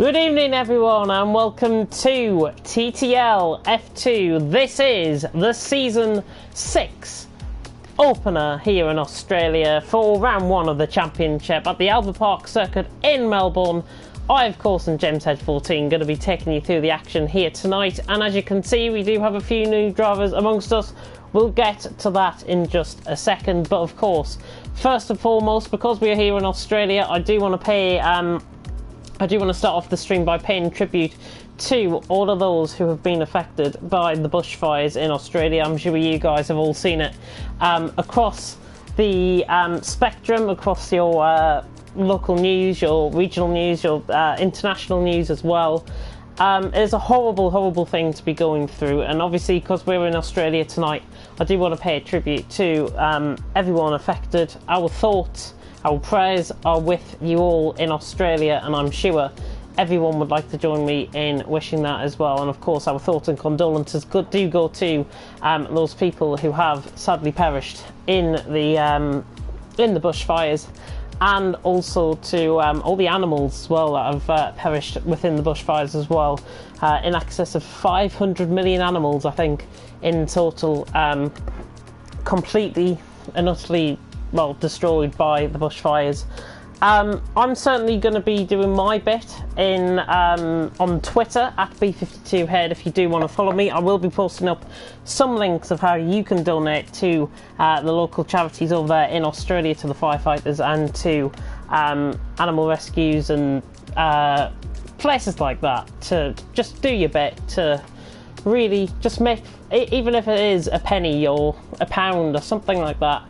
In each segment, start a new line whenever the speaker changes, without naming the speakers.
Good evening everyone and welcome to TTL F2. This is the Season 6 opener here in Australia for round 1 of the Championship at the Albert Park Circuit in Melbourne. I, of course, am JamesHead14, going to be taking you through the action here tonight, and as you can see we do have a few new drivers amongst us. We'll get to that in just a second, but of course, first and foremost, because we are here in Australia, I do want to start off the stream by paying tribute to all of those who have been affected by the bushfires in Australia. I'm sure you guys have all seen it across the spectrum, across your local news, your regional news, your international news as well. It's a horrible thing to be going through, and obviously because we're in Australia tonight, I do want to pay a tribute to everyone affected. Our thoughts, our prayers are with you all in Australia, and I'm sure everyone would like to join me in wishing that as well. And of course, our thoughts and condolences do go to those people who have sadly perished in the bushfires, and also to all the animals as well that have perished within the bushfires as well. In excess of 500 million animals, I think, in total, completely and utterly destroyed by the bushfires. I'm certainly going to be doing my bit in on Twitter at B52Head. If you do want to follow me, I will be posting up some links of how you can donate to the local charities over there in Australia, to the firefighters and to animal rescues and places like that, to just do your bit to really just make, even if it is a penny or a pound or something like that,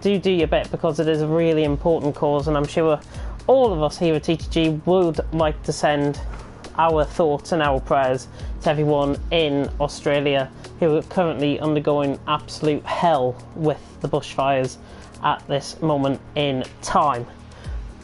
do your bit, because it is a really important cause, and I'm sure all of us here at TTG would like to send our thoughts and our prayers to everyone in Australia who are currently undergoing absolute hell with the bushfires at this moment in time.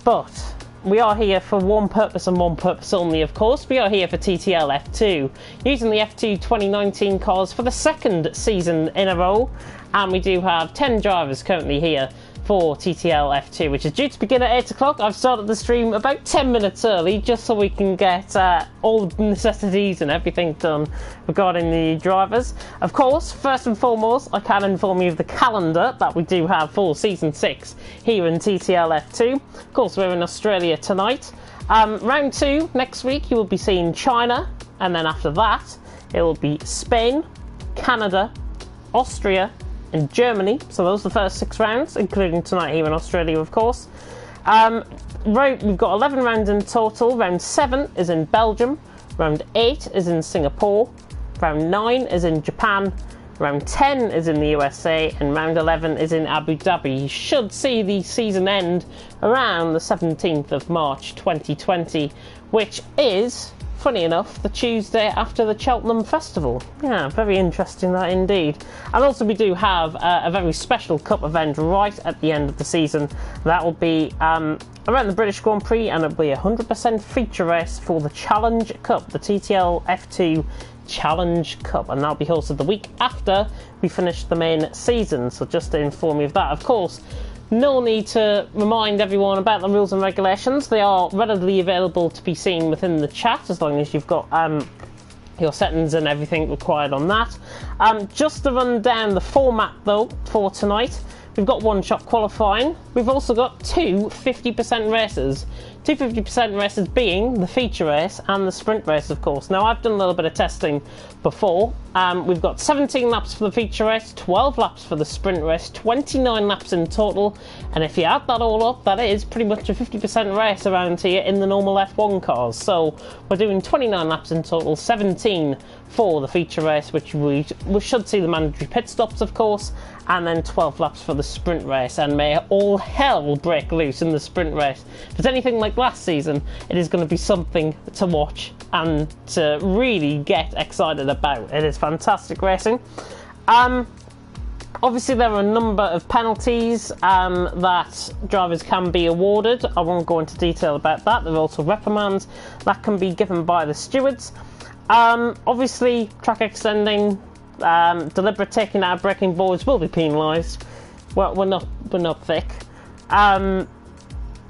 But we are here for one purpose and one purpose only, of course. We are here for TTL F2, using the F2 2019 cars for the second season in a row. And we do have 10 drivers currently here for TTL F2, which is due to begin at 8 o'clock. I've started the stream about 10 minutes early, just so we can get all the necessities and everything done regarding the drivers. Of course, first and foremost, I can inform you of the calendar that we do have for Season 6 here in TTL F2. Of course, we're in Australia tonight. Round 2, next week, you will be seeing China, and then after that, it will be Spain, Canada, Austria, and Germany. So those are the first 6 rounds, including tonight here in Australia, of course. We've got 11 rounds in total. Round 7 is in Belgium, round 8 is in Singapore, round 9 is in Japan, round 10 is in the USA, and round 11 is in Abu Dhabi. You should see the season end around the 17th of March 2020, which is, funny enough, the Tuesday after the Cheltenham Festival. Yeah, very interesting that indeed. And also we do have a very special cup event right at the end of the season. That will be around the British Grand Prix, and it'll be a 100% feature race for the Challenge Cup, the TTL F2 Challenge Cup, and that'll be hosted the week after we finish the main season. So just to inform you of that, of course, no need to remind everyone about the rules and regulations. They are readily available to be seen within the chat, as long as you've got your settings and everything required on that. Just to run down the format though for tonight, we've got one-shot qualifying. We've also got 2 50% races. 2 50% races being the feature race and the sprint race, of course. Now, I've done a little bit of testing before. We've got 17 laps for the feature race, 12 laps for the sprint race, 29 laps in total. And if you add that all up, that is pretty much a 50% race around here in the normal F1 cars. So we're doing 29 laps in total, 17 for the feature race, which we should see the mandatory pit stops, of course, and then 12 laps for the sprint race. And may all hell break loose in the sprint race. If it's anything like last season, it is going to be something to watch and to really get excited about. It is fantastic racing. Obviously there are a number of penalties that drivers can be awarded. I won't go into detail about that. There are also reprimands that can be given by the stewards. Obviously track extending, deliberate taking out of braking boards will be penalised. Well, we're not thick.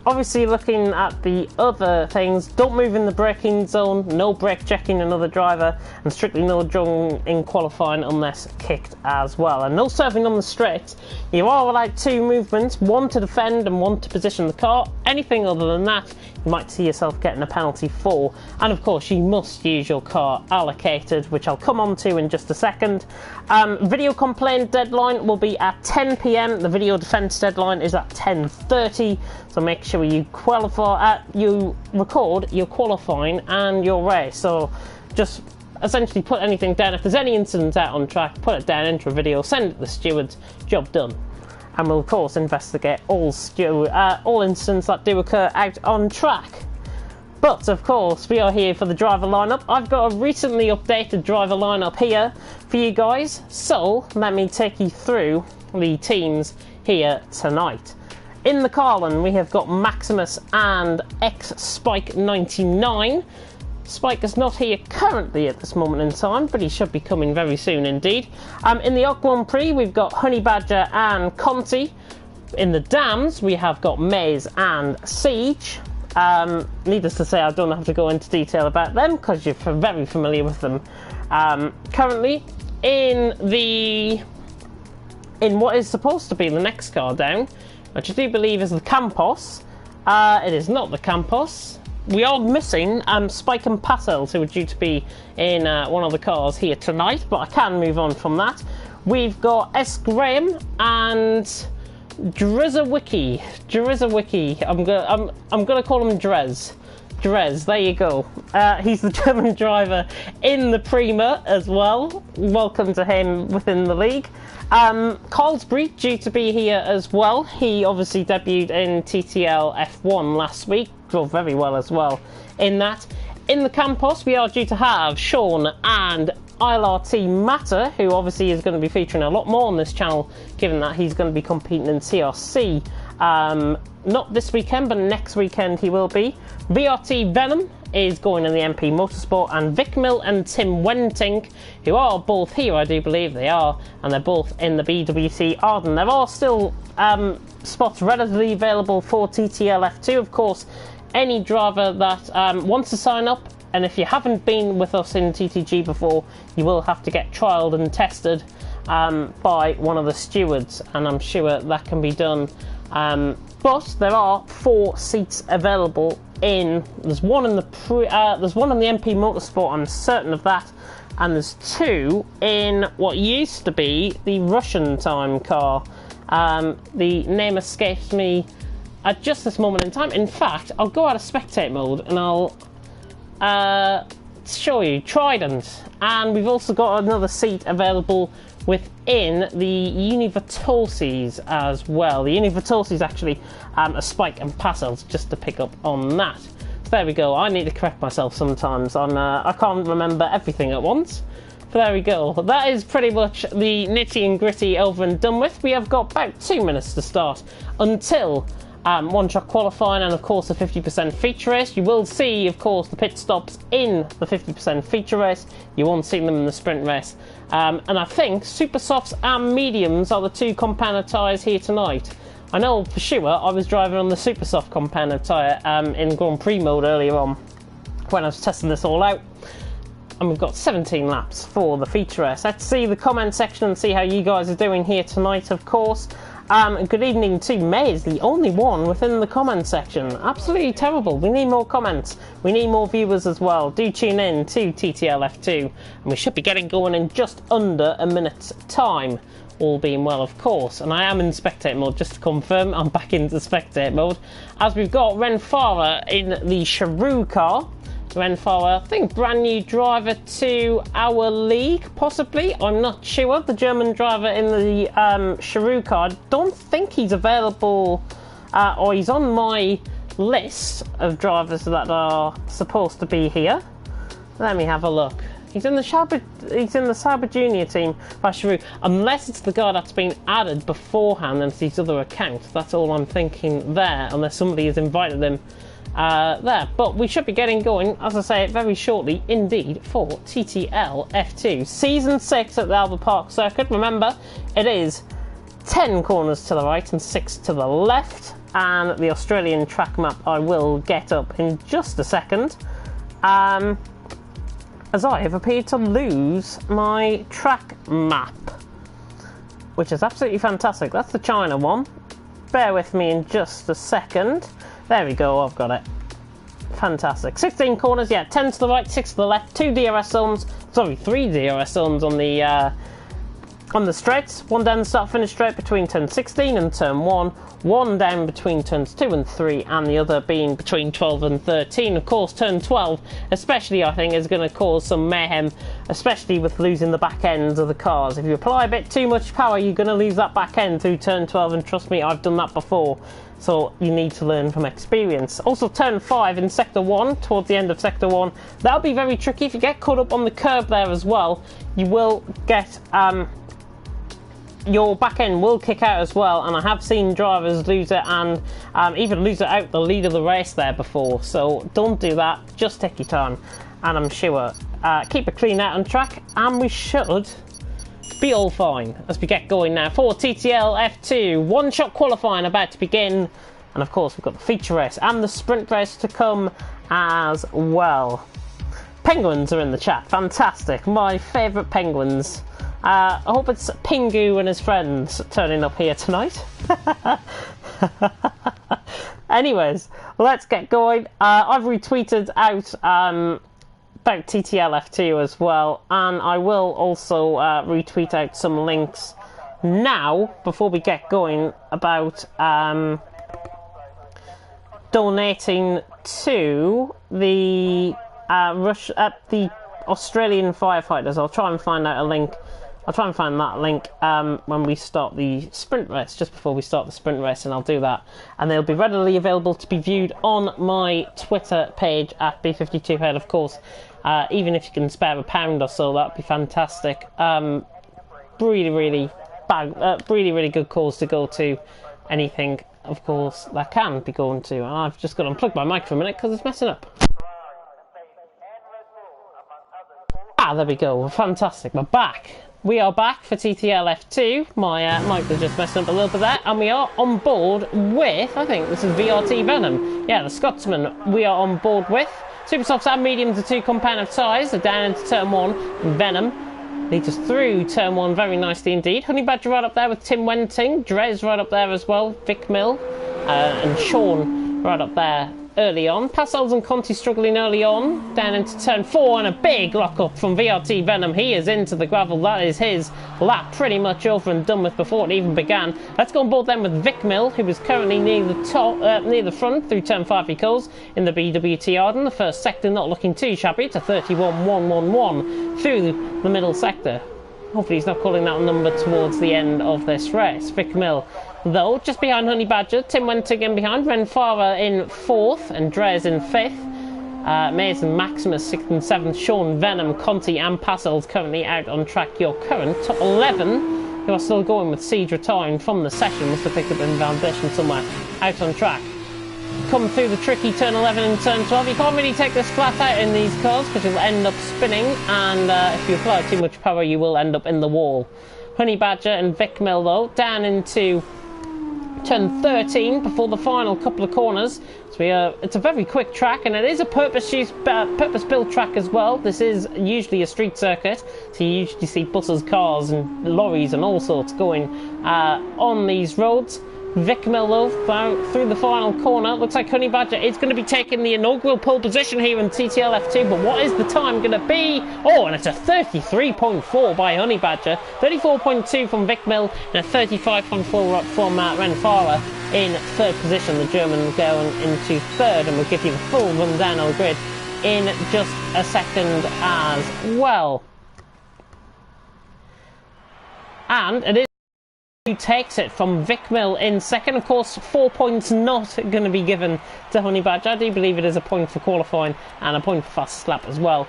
Obviously, looking at the other things, don't move in the braking zone, no brake checking another driver, and strictly no jogging in qualifying unless kicked as well. And no serving on the straights. You are allowed 2 movements, one to defend and one to position the car. Anything other than that, you might see yourself getting a penalty for. And of course, you must use your car allocated, which I'll come on to in just a second. Video complaint deadline will be at 10 PM. The video defense deadline is at 10:30. So make sure you qualify, you record your qualifying and your race. So just essentially put anything down. If there's any incidents out on track, put it down into a video, send it to the stewards, job done. And we'll of course investigate all incidents that do occur out on track. But of course, we are here for the driver lineup. I've got a recently updated driver lineup here for you guys. So let me take you through the teams here tonight. In the Carlin, we have got Maximus and X-Spike99. Spike is not here currently at this moment in time, but he should be coming very soon indeed. In the Ock Grand Prix, we've got Honey Badger and Conti. In the Dams, we have got Maze and Siege. Needless to say, I don't have to go into detail about them because you're very familiar with them. Currently, in what is supposed to be the next car down, which I do believe is the Campos. It is not the Campos. We are missing Spike and Passels, who are due to be in one of the cars here tonight, but I can move on from that. We've got S. Graham and Drizawicki. I'm gonna call him Drez. Drez, there you go. He's the German driver in the Prima as well. Welcome to him within the league. Carlsbury due to be here as well. He obviously debuted in TTL F1 last week, drove very well as well in that. In the Campos, we are due to have Sean and ILRT Matter, who obviously is going to be featuring a lot more on this channel, given that he's going to be competing in CRC. Not this weekend, but next weekend he will be. VRT Venom is going in the MP Motorsport, and Vic Mill and Tim Wentink, who are both here, I do believe they are, and they're both in the BWC Arden. There are still spots readily available for TTL F2. Of course, any driver that wants to sign up, and if you haven't been with us in TTG before, you will have to get trialled and tested by one of the stewards, and I'm sure that can be done. But there are 4 seats available in. There's one in the MP Motorsport, I'm certain of that, and there's 2 in what used to be the Russian time car. The name escapes me at just this moment in time. In fact, I'll go out of spectate mode and I'll show you Trident, and we've also got another seat available within the Univertorses as well. The Univertorses actually a Spike and Passels, just to pick up on that. So there we go. I need to correct myself sometimes. I can't remember everything at once. But there we go. That is pretty much the nitty and gritty over and done with. We have got about 2 minutes to start until one-shot qualifying and of course the 50% feature race. You will see of course the pit stops in the 50% feature race. You won't see them in the sprint race. And I think super softs and mediums are the 2 compounder tyres here tonight. I know for sure I was driving on the super soft compounder tyre in Grand Prix mode earlier on when I was testing this all out. And we've got 17 laps for the feature race. Let's see the comment section and see how you guys are doing here tonight, of course. Good evening to Maze, the only one within the comment section. Absolutely terrible. We need more comments. We need more viewers as well. Do tune in to TTL F2, and we should be getting going in just under a minute's time. All being well, of course. And I am in spectate mode, just to confirm. I'm back into spectate mode. As we've got Renfara in the Charu car. Renfara, I think brand new driver to our league, possibly. I'm not sure. The German driver in the Charu car, I don't think he's available, or he's on my list of drivers that are supposed to be here. Let me have a look. He's in the Sauber Junior team by Charu, unless it's the guy that's been added beforehand and his other account. That's all I'm thinking there, unless somebody has invited him there. But we should be getting going, as I say, very shortly indeed for TTL F2 Season 6 at the Albert Park Circuit. Remember, it is 10 corners to the right and 6 to the left. and the Australian track map I will get up in just a second, as I have appeared to lose my track map, which is absolutely fantastic. That's the China one. Bear with me in just a second. There we go, I've got it. Fantastic. 16 corners, yeah, 10 to the right, 6 to the left, 2 DRS zones, sorry, 3 DRS zones on the straights, 1 down the start finish straight between turn 16 and turn 1, 1 down between turns 2 and 3, and the other being between 12 and 13. Of course, turn 12, especially, I think, is going to cause some mayhem, especially with losing the back ends of the cars. If you apply a bit too much power, you're going to lose that back end through turn 12, and trust me, I've done that before. So you need to learn from experience. Also, turn 5 in sector 1, towards the end of sector 1, that'll be very tricky. If you get caught up on the curb there as well, you will get your back end will kick out as well, and I have seen drivers lose it, and even lose it out the lead of the race there before. So don't do that, just take your time, and I'm sure keep it clean out on track, and we should be all fine as we get going now for TTL F2. One-shot qualifying about to begin, and of course we've got the feature race and the sprint race to come as well. Penguins are in the chat, fantastic, my favourite penguins. I hope it's Pingu and his friends turning up here tonight. Anyways, let's get going. I've retweeted out about TTL F2 as well, and I will also retweet out some links now before we get going about donating to the the Australian firefighters. I'll try and find out a link. I'll try and find that link when we start the sprint race, just before we start the sprint race, and I'll do that. And they'll be readily available to be viewed on my Twitter page at B52head, of course. Even if you can spare £1 or so, that'd be fantastic. Really, really good cause to go to. Anything, of course, that can be going to. And I've just got to unplug my mic for a minute because it's messing up. Ah, there we go. Fantastic. We're back. We are back for TTL F2. My mic was just messing up a little bit there, and we are on board with, I think this is VRT Venom. Yeah, the Scotsman we are on board with. Super softs and mediums, the 2 compound of tyres. They're down into turn 1. Venom leads us through turn 1 very nicely indeed. Honey Badger right up there with Tim Wenting. Drez right up there as well. Vic Mill and Sean right up there early on. Passos and Conti struggling early on, down into turn 4, and a big lock-up from VRT Venom. He is into the gravel. That is his lap pretty much over and done with before it even began. Let's go on board then with Vic Mill, who is currently near the top, near the front through turn 5 he goes in the BWT Arden. The first sector not looking too shabby to 31.111 through the middle sector. Hopefully he's not calling that number towards the end of this race. Vic Mill, though, just behind Honey Badger. Tim Wenting in behind. Ren Farah in 4th and Drez in 5th. Mason Maximus 6th and 7th. Sean Venom, Conti and Passos currently out on track. Your current top 11, who are still going with Siege retiring from the session, must have picked up in foundation somewhere, out on track. Come through the tricky turn 11 and turn 12. You can't really take this flat out in these cars because you'll end up spinning, and if you apply too much power you will end up in the wall. Honey Badger and Vic Mill, though, down into turn 13 before the final couple of corners. So it's a very quick track, and it is a purpose-built track as well. This is usually a street circuit, so you usually see buses, cars and lorries and all sorts going on these roads. Vic Mill, though, through the final corner. Looks like Honey Badger is going to be taking the inaugural pole position here in TTL F2, but what is the time going to be? Oh, and it's a 33.4 by Honey Badger, 34.2 from Vic Mill, and a 35.4 from Ren Farah in 3rd position. The German going into 3rd, and we'll give you the full rundown on the grid in just a second as well. And it is who takes it from Vic Mill in 2nd. Of course, 4 points not going to be given to Honey Badger. I do believe it is a point for qualifying and a point for fastest lap as well.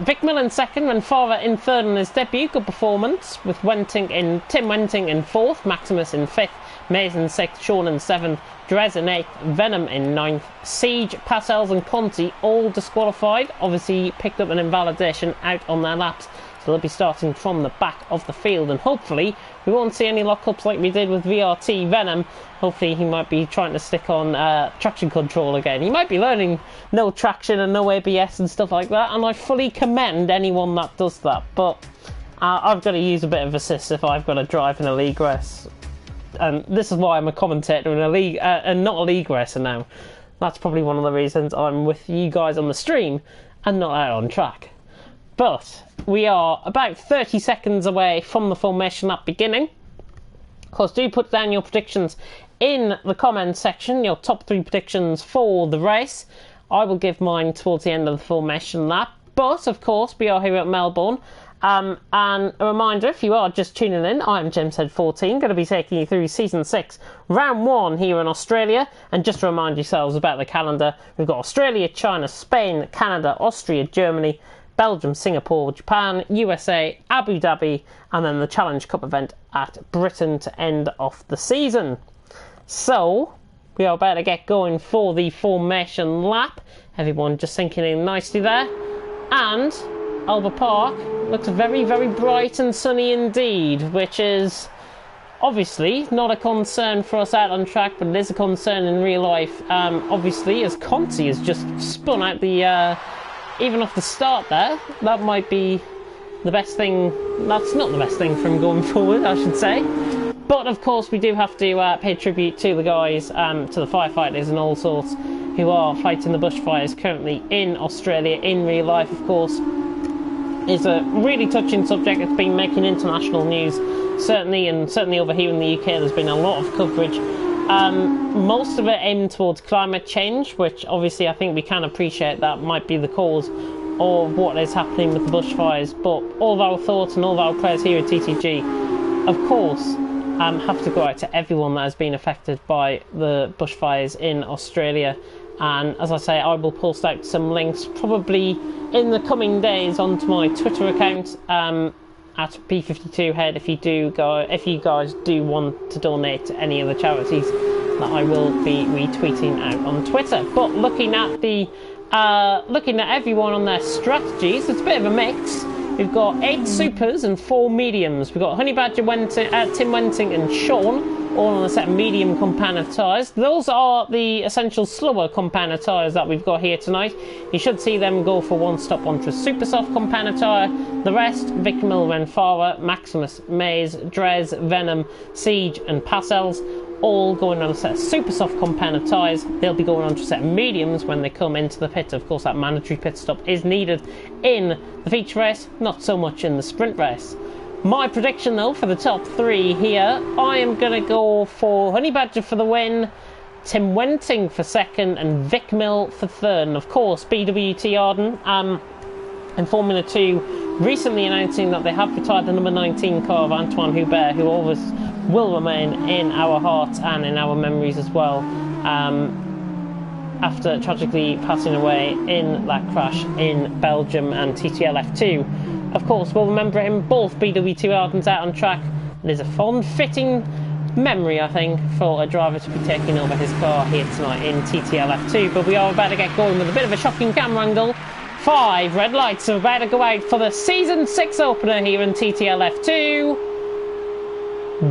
Vic Mill in 2nd and Farah in 3rd on his debut. Good performance with Tim Wenting in 4th, Maximus in 5th, Mason 6th, Sean in 7th, Drez in 8th, Venom in 9th, Siege, Passos and Conti all disqualified. Obviously picked up an invalidation out on their laps. So they'll be starting from the back of the field, and hopefully we won't see any lockups like we did with VRT Venom. Hopefully he might be trying to stick on traction control again. He might be learning no traction and no ABS and stuff like that, and I fully commend anyone that does that. But I've got to use a bit of assist if I've got to drive in a league race. And this is why I'm a commentator in a league and not a league racer now. That's probably one of the reasons I'm with you guys on the stream and not out on track. But we are about 30 seconds away from the formation lap beginning. Of course, do put down your predictions in the comments section, your top 3 predictions for the race. I will give mine towards the end of the formation lap. But, of course, we are here at Melbourne. And a reminder, if you are just tuning in, I'm JamesHead14, going to be taking you through Season 6, Round 1 here in Australia. And just to remind yourselves about the calendar, we've got Australia, China, Spain, Canada, Austria, Germany, Belgium, Singapore, Japan, USA, Abu Dhabi, and then the Challenge Cup event at Britain to end off the season. So, we are about to get going for the formation lap. Everyone just sinking in nicely there. And Albert Park looks very, very bright and sunny indeed, which is obviously not a concern for us out on track, but it is a concern in real life. Obviously, as Conti has just spun out the... even off the start there, that might be the best thing. That's not the best thing from going forward, I should say. But of course, we do have to pay tribute to the guys, to the firefighters and all sorts, who are fighting the bushfires currently in Australia in real life, of course. Is a really touching subject. It's been making international news, certainly over here in the UK. There's been a lot of coverage. Most of it aimed towards climate change, which obviously I think we can appreciate that might be the cause of what is happening with the bushfires. But all of our thoughts and all of our prayers here at TTG, of course, have to go out to everyone that has been affected by the bushfires in Australia. And as I say, I will post out some links probably in the coming days onto my Twitter account at B52Head if you guys do want to donate to any of the charities that I will be retweeting out on Twitter. But looking at everyone on their strategies, it's a bit of a mix. We've got 8 supers and 4 mediums. We've got Honey Badger, Tim Wenting and Sean, all on a set of medium compound tyres. Those are the essential slower compound tyres that we've got here tonight. You should see them go for one stop onto a super soft compound tyre. The rest, Vic Mill, Renfara, Maximus, Maze, Drez, Venom, Siege and Parcells, all going on a set of super soft compound tyres. They'll be going on to a set of mediums when they come into the pit. Of course, that mandatory pit stop is needed in the feature race, not so much in the sprint race. My prediction, though, for the top 3 here, I am going to go for Honey Badger for the win, Tim Wenting for second, and Vic Mill for third. And of course, BWT Arden in Formula 2 recently announcing that they have retired the number 19 car of Antoine Hubert, who always will remain in our hearts and in our memories as well, after tragically passing away in that crash in Belgium and TTL F2. Of course, we'll remember him, both BWT Ardens out on track. It is a fond-fitting memory, I think, for a driver to be taking over his car here tonight in TTL F2. But we are about to get going with a bit of a shocking camera angle. 5 red lights are about to go out for the Season 6 opener here in TTL F2.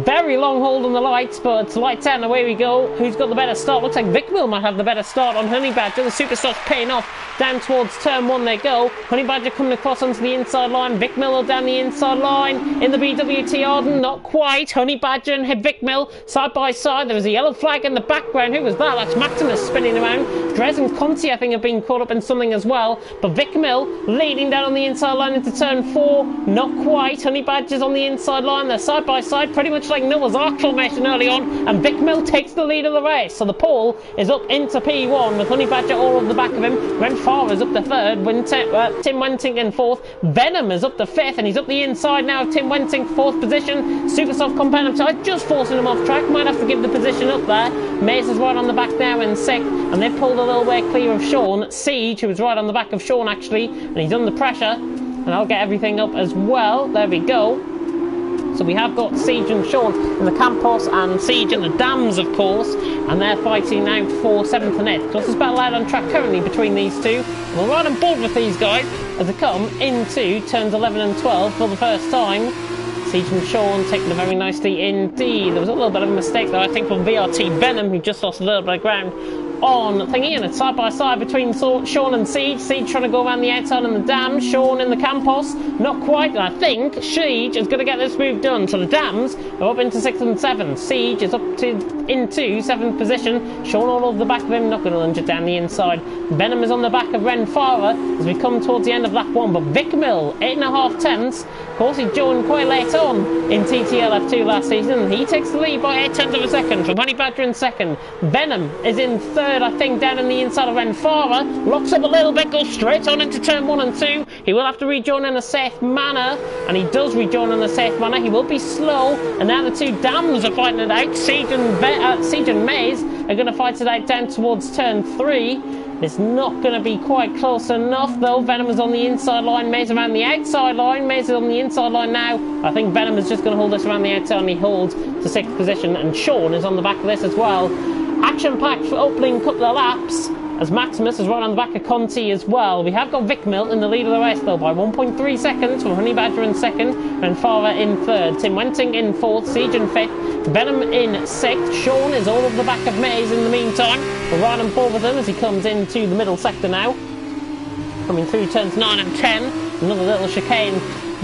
Very long hold on the lights, but lights out and away we go. Who's got the better start? Looks like Vic Mill might have the better start on Honey Badger. The super start's paying off. Down towards turn 1 they go. Honey Badger coming across onto the inside line. Vic Mill down the inside line. In the BWT Arden, not quite. Honey Badger and Vic Mill side by side. There was a yellow flag in the background. Who was that? That's Maximus spinning around. Drez and Conti, I think, have been caught up in something as well. But Vic Mill leading down on the inside line into turn 4. Not quite. Honey Badger's on the inside line. They're side by side, pretty much like Noah's Ark formation early on. And Vic Mill takes the lead of the race. So the pole is up into P1 with Honey Badger all over the back of him. Renfara is up to third. Tim Wenting in fourth. Venom is up to fifth, and he's up the inside now of Tim Wenting, fourth position. Super soft compound tyre just forcing him off track. Might have to give the position up there. Mace is right on the back now in sixth, and they've pulled a little way clear of Sean. Siege, who was right on the back of Sean actually, and he's under pressure. And I'll get everything up as well. There we go. So we have got Siege and Sean in the Campos and Siege in the Dams, of course, and they're fighting now for 7th and 8th. Closest battle out on track currently between these two. We're right on board with these guys as they come into turns 11 and 12 for the first time. Siege and Sean taking it very nicely indeed. There was a little bit of a mistake though, I think, from VRT Venom, who just lost a little bit of ground on thingy, and it's side by side between Sean and Siege. Siege trying to go around the outside in the Dams, Sean in the Campos, not quite, and I think Siege is going to get this move done. So the Dams are up into 6th and 7th. Siege is up into 7th position. Sean all over the back of him, not going to lunge it down the inside. Venom is on the back of Ren Farah as we come towards the end of lap 1, but Vic Mill, 8.5 tenths. Of course, he joined quite late on in TTL F2 last season. He takes the lead by 8 tenths of a second from Honey Badger in 2nd. Venom is in 3rd, I think, down in the inside of Ren Farah. Locks up a little bit, goes straight on into turn 1 and 2. He will have to rejoin in a safe manner, and he does rejoin in a safe manner. He will be slow, and now the two Dams are fighting it out. Siege and Maze are going to fight it out down towards turn 3. It's not going to be quite close enough though. Venom is on the inside line, Maze around the outside line. Maze is on the inside line now. I think Venom is just going to hold this around the outside, and he holds to 6th position, and Sean is on the back of this as well. Action-packed for opening couple of laps as Maximus is right on the back of Conti as well. We have got Vic Mill in the lead of the race though by 1.3 seconds from Honey Badger in 2nd and Farah in 3rd. Tim Wenting in 4th, Siege in 5th, Venom in 6th. Sean is all over the back of Maze in the meantime. We're right on board with him as he comes into the middle sector now. Coming through turns 9 and 10. Another little chicane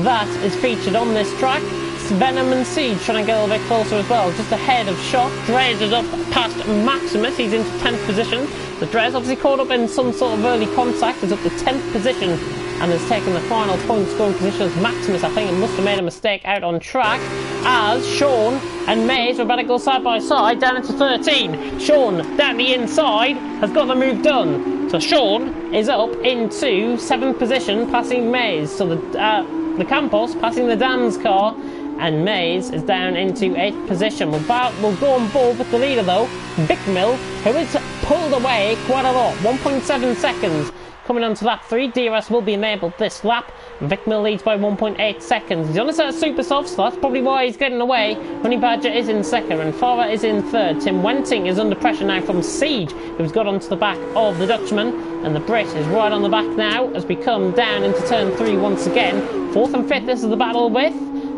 that is featured on this track. Venom and Siege trying to get a little bit closer as well. Just ahead of Shock. Drez is up past Maximus. He's into 10th position. The Drez obviously caught up in some sort of early contact. Is up to 10th position and has taken the final point scoring position as Maximus. I think it must have made a mistake out on track as Sean and Maze were about to go side by side down into 13. Sean down the inside has got the move done. So Sean is up into 7th position passing Maze. So the Campos passing the Dan's car, and Maze is down into 8th position. We'll go on board with the leader though, Vic Mill, who is pulled away quite a lot, 1.7 seconds. Coming on to lap 3, DRS will be enabled this lap. Vic Mill leads by 1.8 seconds. He's on a set of super softs, so that's probably why he's getting away. Honey Badger is in 2nd and Farah is in 3rd. Tim Wenting is under pressure now from Siege, who's got onto the back of the Dutchman, and the Brit is right on the back now as we come down into turn 3 once again. 4th and 5th, this is the battle with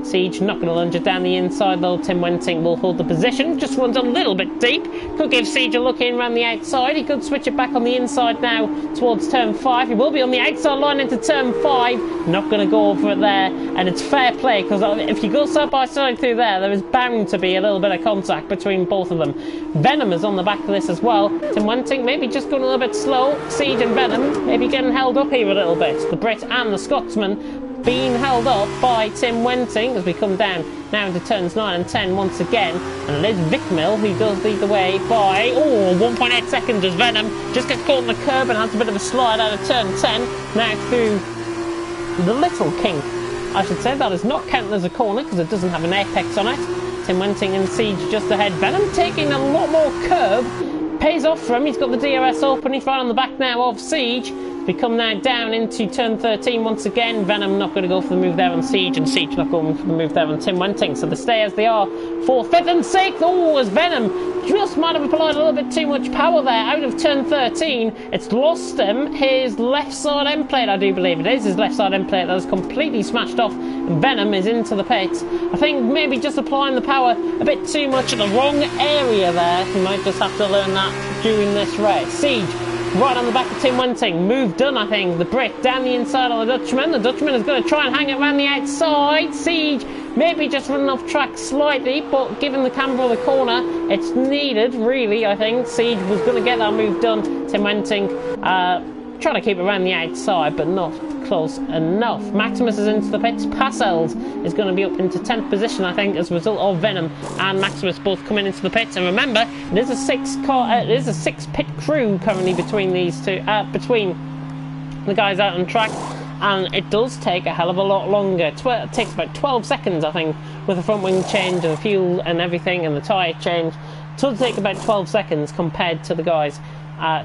Siege not going to lunge it down the inside though. Tim Wenting will hold the position. Just runs a little bit deep. Could give Siege a look in around the outside. He could switch it back on the inside now towards turn 5. He will be on the outside line into turn 5. Not going to go over it there. And it's fair play because if you go side by side through there is bound to be a little bit of contact between both of them. Venom is on the back of this as well. Tim Wenting maybe just going a little bit slow. Siege and Venom maybe getting held up here a little bit. The Brit and the Scotsman being held up by Tim Wenting as we come down now into turns 9 and 10 once again, and it is Vic Mill who does lead the way by 1.8 seconds as Venom just gets caught on the curb and has a bit of a slide out of turn 10 now through the little kink, I should say. That is not counted as a corner because it doesn't have an apex on it. Tim Wenting and Siege just ahead. Venom taking a lot more curb, pays off for him. He's got the DRS open, he's right on the back now of Siege. We come now down into turn 13 once again. Venom not going to go for the move there on Siege, and Siege not going for the move there on Tim Wenting. So they stay as they are. 4th, 5th and 6th. As Venom just might have applied a little bit too much power there out of turn 13. It's lost him his left side end plate, I do believe it is. His left side end plate that is completely smashed off. And Venom is into the pits. I think maybe just applying the power a bit too much in the wrong area there. He might just have to learn that during this race. Siege right on the back of Tim Wenting. Move done, I think. The Brit down the inside of the Dutchman. The Dutchman is going to try and hang it around the outside. Siege maybe just running off track slightly, but given the camber of the corner, it's needed, really, I think. Siege was going to get that move done. Tim Wenting trying to keep it around the outside, but not close enough. Maximus is into the pits. Passels is going to be up into 10th position, I think, as a result of Venom and Maximus both coming into the pits. And remember, it is a 6 pit crew currently between these two, between the guys out on track, and it does take a hell of a lot longer. It takes about 12 seconds, I think, with the front wing change and the fuel and everything and the tyre change. It does take about 12 seconds compared to the guys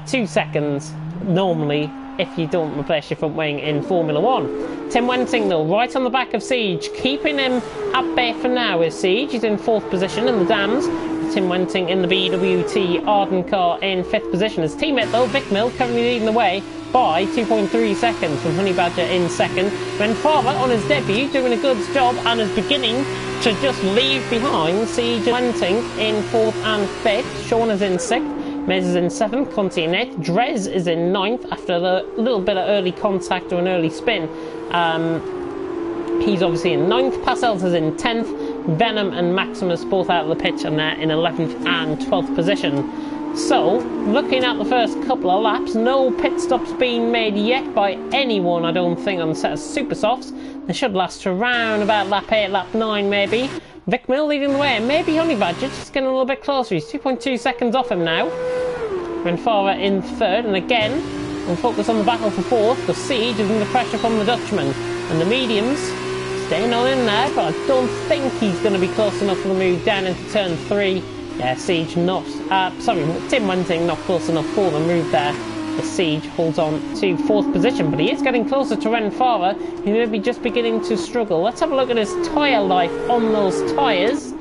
2 seconds normally if you don't replace your front wing in Formula 1. Tim Wenting, though, right on the back of Siege, keeping him at bay for now is Siege. He's in 4th position in the Dams. Tim Wenting in the BWT Arden car in 5th position. His teammate, though, Vic Mill, currently leading the way by 2.3 seconds from Honey Badger in 2nd. Ren Farmer on his debut, doing a good job and is beginning to just leave behind Siege and Wenting in 4th and 5th. Sean is in 6th. Mez is in 7th, Conti in 8th, Drez is in 9th after a little bit of early contact or an early spin. He's obviously in 9th, Passels is in 10th, Venom and Maximus both out of the pitch and they're in 11th and 12th position. So, looking at the first couple of laps, no pit stops being made yet by anyone, I don't think, on the set of Super Softs. They should last around about lap 8, lap 9 maybe. Vic Mill leading the way, and maybe Honey Badger just getting a little bit closer. He's 2.2 seconds off him now. Renfara in 3rd, and again, we'll focus on the battle for 4th, because Siege is under pressure from the Dutchman. And the mediums staying on in there, but I don't think he's going to be close enough for the move down into turn 3. Yeah, Siege not, Tim Wenting not close enough for the move there. The Siege holds on to 4th position, but he is getting closer to Renfara, who may be just beginning to struggle. Let's have a look at his tyre life on those tyres.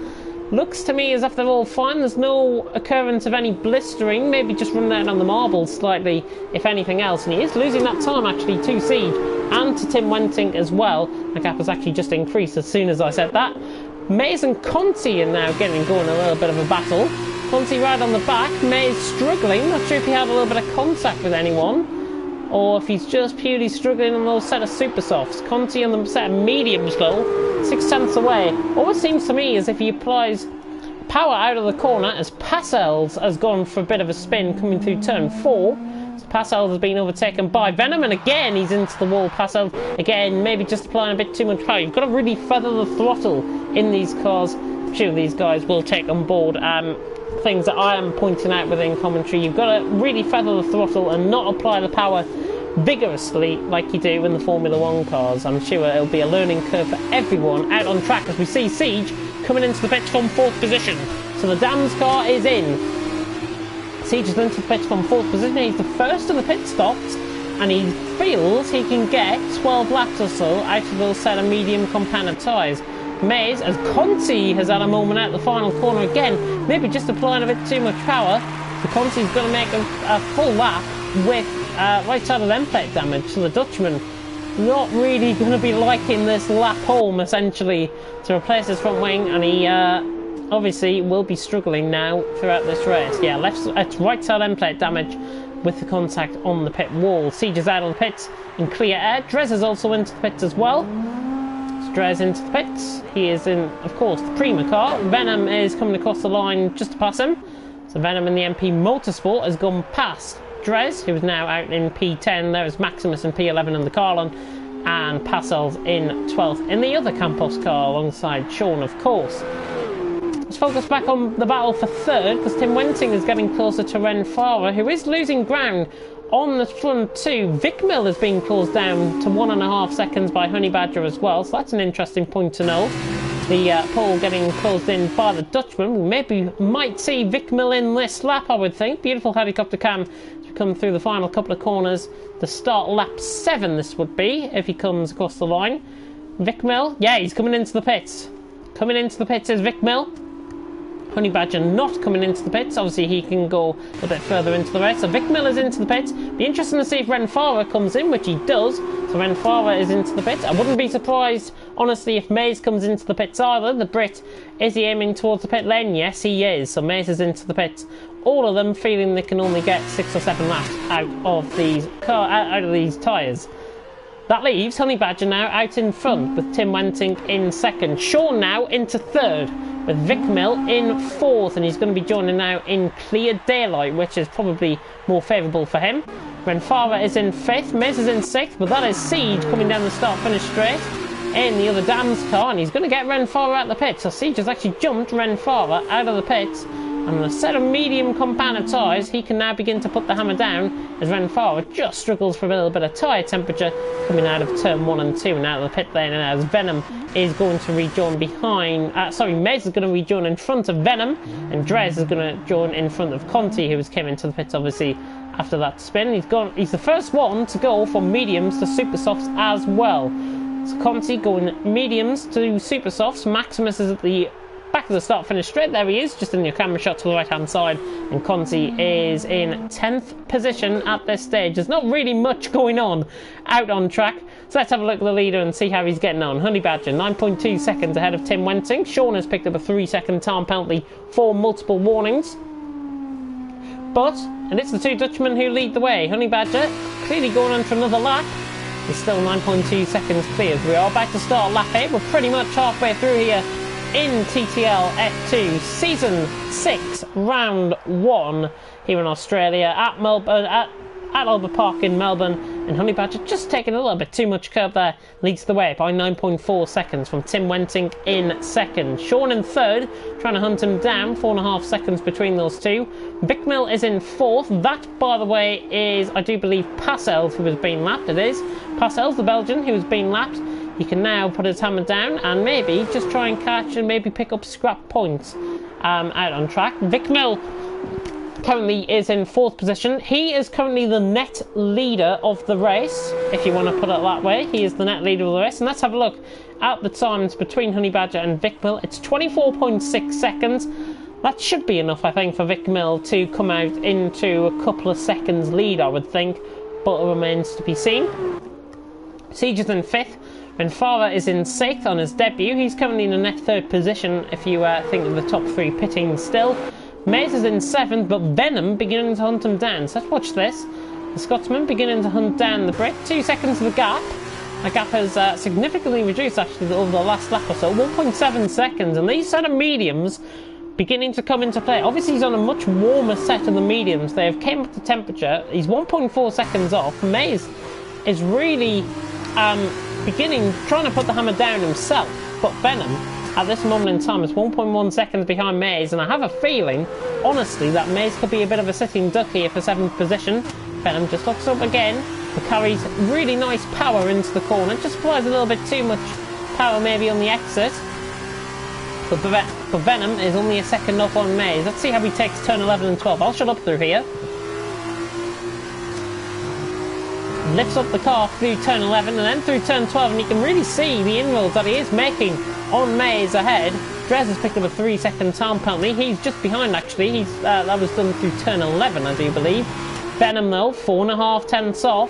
Looks to me as if they're all fine. There's no occurrence of any blistering, maybe just running out on the marbles slightly, if anything else. And he is losing that time actually to Siege and to Tim Wenting as well. The gap has actually just increased as soon as I said that. Mays and Conti are now getting going a little bit of a battle. Conti right on the back, Mays struggling, not sure if he had a little bit of contact with anyone, or if he's just purely struggling on those set of super softs. Conti on the set of mediums though, 6 tenths away. Always seems to me as if he applies power out of the corner as Passels has gone for a bit of a spin coming through turn 4. So Passels has been overtaken by Venom, and again he's into the wall. Passels, again, maybe just applying a bit too much power. You've got to really feather the throttle in these cars. I'm sure these guys will take on board things that I am pointing out within commentary. You've got to really feather the throttle and not apply the power vigorously like you do in the Formula 1 cars. I'm sure it'll be a learning curve for everyone out on track as we see Siege coming into the pitch from 4th position. So the Dams car is in. Siege is into the pitch from 4th position. He's the first of the pit stops and he feels he can get 12 laps or so out of those set of medium compounded tyres. Mays, as Conti has had a moment at the final corner again, maybe just applying a bit too much power. So Conti's going to make a full lap with right side of end plate damage. So the Dutchman not really going to be liking this lap home essentially to replace his front wing, and he obviously will be struggling now throughout this race. Yeah, right side end plate damage with the contact on the pit wall. Siege is out on the pits in clear air. Drez is also into the pits as well. Drez into the pits. He is in, of course, the Prima car. Venom is coming across the line just to pass him. So Venom in the MP Motorsport has gone past Drez, who is now out in P10. There is Maximus in P11 in the Carlon, and Passels in 12th in the other Campos car alongside Sean, of course. Let's focus back on the battle for 3rd, because Tim Wenting is getting closer to Renfara, who is losing ground on the front 2. Vic Mill is being closed down to 1.5 seconds by Honey Badger as well, so that's an interesting point to know. The pole getting closed in by the Dutchman. We maybe might see Vic Mill in this lap, I would think. Beautiful helicopter cam as we come through the final couple of corners. The start lap 7 this would be, if he comes across the line. Vic Mill, yeah, he's coming into the pits. Coming into the pits is Vic Mill. Honey Badger not coming into the pits. Obviously he can go a bit further into the race. So Vic Mill is into the pits. Be interesting to see if Renfara comes in, which he does. So Renfara is into the pits. I wouldn't be surprised, honestly, if Mays comes into the pits either. The Brit, is he aiming towards the pit lane? Yes, he is. So Mays is into the pits. All of them feeling they can only get 6 or 7 laps out of these tyres. That leaves Honey Badger now out in front with Tim Wenting in 2nd. Sean now into 3rd with Vic Mill in 4th, and he's going to be joining now in clear daylight, which is probably more favourable for him. Renfara is in 5th, Mays is in 6th, but that is Siege coming down the start-finish straight in the other Dams car, and he's going to get Renfara out the pit. So Siege has actually jumped Renfara out of the pits, and on a set of medium compounded tyres, he can now begin to put the hammer down as Renfara just struggles for a little bit of tyre temperature coming out of turn 1 and 2 and out of the pit lane. And as Venom is going to rejoin behind, Mays is going to rejoin in front of Venom, and Drez is going to join in front of Conti, who came into the pits obviously after that spin. He's the first one to go from mediums to super softs as well. So Conti going mediums to super softs. Maximus is at the back of the start finish straight. There he is, just in your camera shot to the right hand side, and Conti is in 10th position at this stage. There's not really much going on out on track, so let's have a look at the leader and see how he's getting on. Honey Badger 9.2 seconds ahead of Tim Wenting. Sean has picked up a 3-second time penalty for multiple warnings, and it's the two Dutchmen who lead the way. Honey Badger clearly going on for another lap. He's still 9.2 seconds clear. We are about to start lap 8. We're pretty much halfway through here in TTL F2 Season 6, Round 1 here in Australia at Melbourne, at Albert Park in Melbourne, and Honey Badger just taking a little bit too much curb there, leads the way by 9.4 seconds from Tim Wenting in second. Sean in third, trying to hunt him down, 4.5 seconds between those two. Vic Mill is in fourth. That, by the way, is, I do believe, Passel's who has been lapped. It is Passel's, the Belgian, who has been lapped. He can now put his hammer down and maybe just try and catch and maybe pick up scrap points out on track. Vic Mill currently is in fourth position. He is currently the net leader of the race, if you want to put it that way. He is the net leader of the race. And let's have a look at the times between Honey Badger and Vic Mill. It's 24.6 seconds. That should be enough, I think, for Vic Mill to come out into a couple of seconds lead, I would think, but it remains to be seen. Siege is in fifth. Renfara is in sixth on his debut. He's currently in a net third position if you think of the top three pitting still. Mays is in seventh, but Venom beginning to hunt him down. So let's watch this. The Scotsman beginning to hunt down the Brit. 2 seconds of the gap. The gap has significantly reduced actually over the last lap or so. 1.7 seconds, and these set of mediums beginning to come into play. Obviously he's on a much warmer set of the mediums. They have came up to temperature. He's 1.4 seconds off. Mays is really trying to put the hammer down himself, but Venom at this moment in time is 1.1 seconds behind Mays, and I have a feeling, honestly, that Mays could be a bit of a sitting duck here for 7th position. Venom just locks up again, but carries really nice power into the corner, just applies a little bit too much power maybe on the exit, but Venom is only a second off on Mays. Let's see how he takes turn 11 and 12. I'll shut up through here. Lifts up the car through turn 11 and then through turn 12, and you can really see the inroads that he is making on Mays ahead. Drez has picked up a 3-second time penalty. He's just behind actually. That was done through turn 11, I do believe. Venom though, 4.5 tenths off.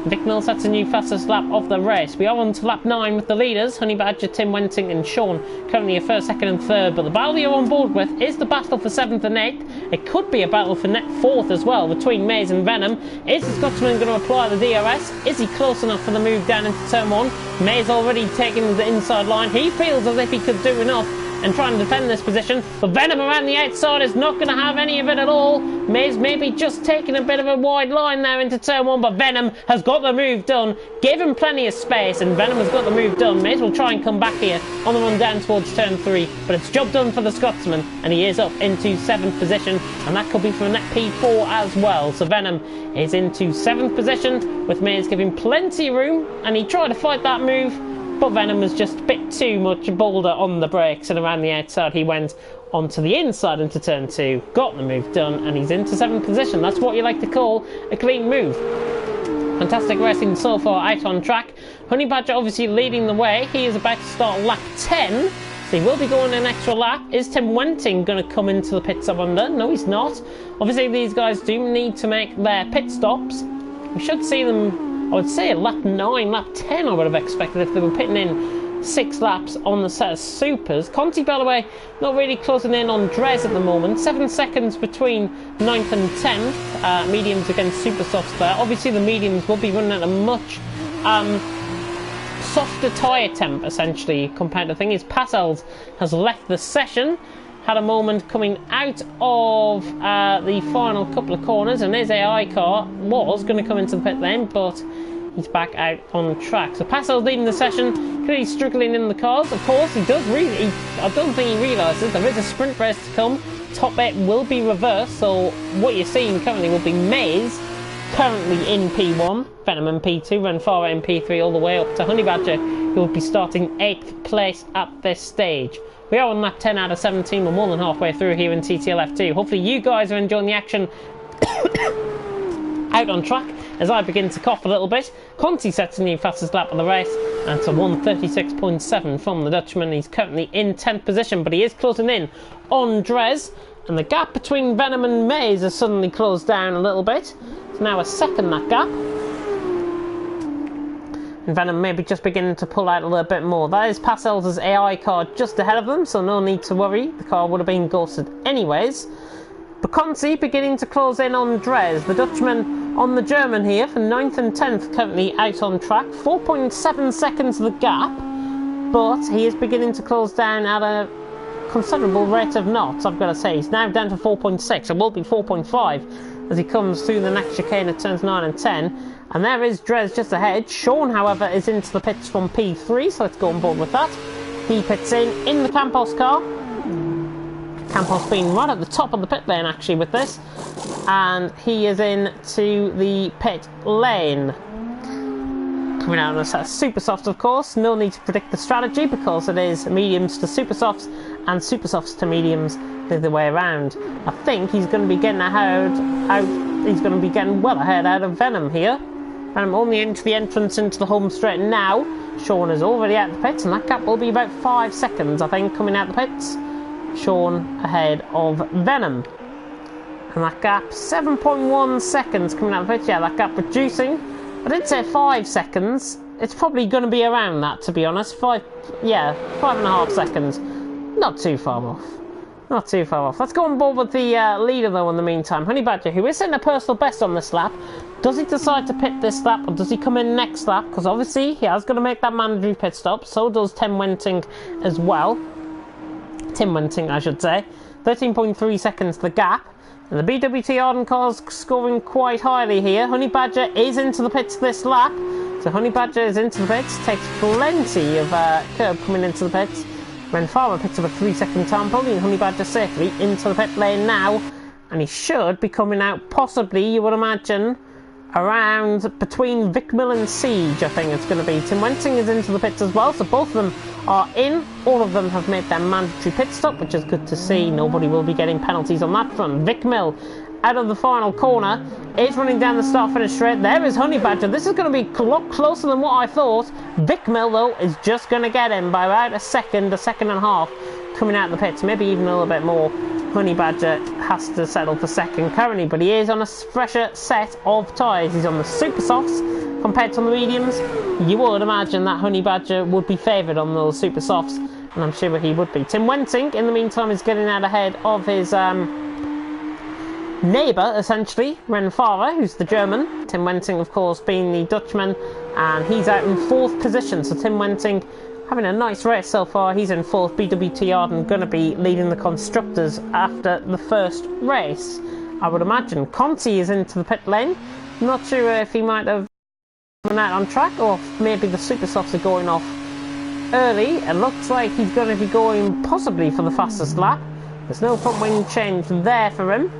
Vic Mill sets a new fastest lap of the race. We are on to lap 9 with the leaders, Honey Badger, Tim Wenting and Sean, currently a first, second and third, but the battle you're on board with is the battle for 7th and 8th. It could be a battle for net 4th as well, between Mays and Venom. Is the Scotsman going to apply the DRS? Is he close enough for the move down into turn 1? Mays already taking the inside line. He feels as if he could do enough and try and defend this position, but Venom around the outside is not going to have any of it at all. Mays maybe just taking a bit of a wide line there into turn 1, but Venom has got the move done, gave him plenty of space, and Venom has got the move done. Mays will try and come back here on the run down towards turn 3, but it's job done for the Scotsman, and he is up into 7th position, and that could be for a net P4 as well. So Venom is into 7th position, with Mays giving plenty of room, and he tried to fight that move, but Venom was just a bit too much bolder on the brakes, and around the outside he went onto the inside into turn 2, got the move done, and he's into 7th position. That's what you like to call a clean move. Fantastic racing so far out on track. Honey Badger obviously leading the way. He is about to start lap 10, so he will be going an extra lap. Is Tim Wenting going to come into the pit stop under? No, he's not. Obviously these guys do need to make their pit stops. We should see them, I would say, at lap 9, lap 10 I would have expected if they were pitting in 6 laps on the set of supers. Conti, by the way, not really closing in on Drez at the moment. 7 seconds between 9th and 10th. Mediums against super softs there. Obviously the mediums will be running at a much softer tyre temp, essentially, compared to the thing is Passels has left the session. Had a moment coming out of the final couple of corners, and his AI car was going to come into the pit lane, but he's back out on track. So Passel's leading the session, clearly struggling in the cars. Of course, he does really, I don't think he realises there is a sprint race to come. Top 8 will be reversed, so what you're seeing currently will be Mays, currently in P1, Venom in P2, Renfara in P3, all the way up to Honey Badger, who will be starting 8th place at this stage. We are on lap 10 out of 17. We're more than halfway through here in TTL F2. Hopefully you guys are enjoying the action out on track as I begin to cough a little bit. Conti sets a new fastest lap of the race, and it's a 1:36.7 from the Dutchman. He's currently in 10th position, but he is closing in on Dres, and the gap between Venom and Maze has suddenly closed down a little bit. It's now a second, that gap. And Venom maybe just beginning to pull out a little bit more. That is Passel's AI car just ahead of them, so no need to worry. The car would have been ghosted anyways. But Conti beginning to close in on Dres. The Dutchman on the German here for 9th and 10th, currently out on track. 4.7 seconds the gap, but he is beginning to close down at a considerable rate of knots, I've got to say. He's now down to 4.6. It will be 4.5 as he comes through the next chicane at turns 9 and 10. And there is Dres just ahead. Sean, however, is into the pits from P3, so let's go on board with that. He pits in the Campos car. Campos being right at the top of the pit lane, actually, with this. And he is into the pit lane. Coming out on a set of super softs, of course. No need to predict the strategy because it is mediums to super softs and super softs to mediums the other way around. I think he's going to be getting he's going to be getting well ahead out of Venom here. Venom only into the entrance into the home straight now. Sean is already out the pits, and that gap will be about 5 seconds, I think, coming out the pits. Sean ahead of Venom. And that gap, 7.1 seconds coming out the pits. Yeah, that gap reducing. I did say 5 seconds. It's probably going to be around that, to be honest. 5.5 seconds. Not too far off. Not too far off. Let's go on board with the leader, though, in the meantime. Honey Badger, who is setting a personal best on this lap. Does he decide to pit this lap, or does he come in next lap? Because obviously he has got to make that mandatory pit stop. So does Tim Wenting as well. Tim Wenting, I should say. 13.3 seconds the gap. And the BWT Arden car's scoring quite highly here. Honey Badger is into the pits this lap. So Honey Badger is into the pits. Takes plenty of curb coming into the pits. Ren Farmer picks up a 3-second time penalty, and Honey Badger safely into the pit lane now. And he should be coming out, possibly, you would imagine, around between Vic Mill and Siege, I think it's going to be. Tim Wenting is into the pits as well, so both of them are in. All of them have made their mandatory pit stop, which is good to see. Nobody will be getting penalties on that front. Vic Mill, out of the final corner, is running down the start-finish straight. There is Honey Badger. This is going to be a lot closer than what I thought. Vic Mill, though, is just going to get him by about a second and a half coming out of the pits, maybe even a little bit more. Honey Badger has to settle for second currently, but he is on a fresher set of tyres. He's on the super softs compared to the mediums. You would imagine that Honey Badger would be favoured on those super softs, and I'm sure he would be. Tim Wenting, in the meantime, is getting out ahead of his neighbour, essentially, Ren Farah, who's the German. Tim Wenting, of course, being the Dutchman, and he's out in 4th position. So Tim Wenting having a nice race so far. He's in 4th. BWT Arden going to be leading the constructors after the first race, I would imagine. Conti is into the pit lane. Not sure if he might have run out on track, or if maybe the super softs are going off early. It looks like he's going to be going possibly for the fastest lap. There's no front wing change there for him.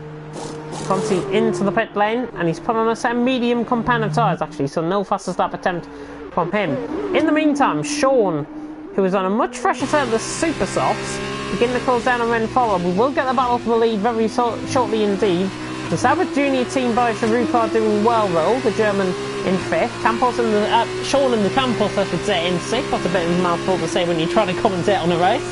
Conti into the pit lane, and he's put on a set of medium compound of tyres, actually, so no fastest lap attempt from him. In the meantime, Sean, who is on a much fresher set of the super softs, beginning to close down on Ren Farah. We will get the battle for the lead very shortly indeed. The Sauber Junior team by Sharuka doing well, though. The German in 5th. Campos and the Sean and the Campos, I should say, in 6th. That's a bit of a mouthful to say when you're trying to commentate on a race.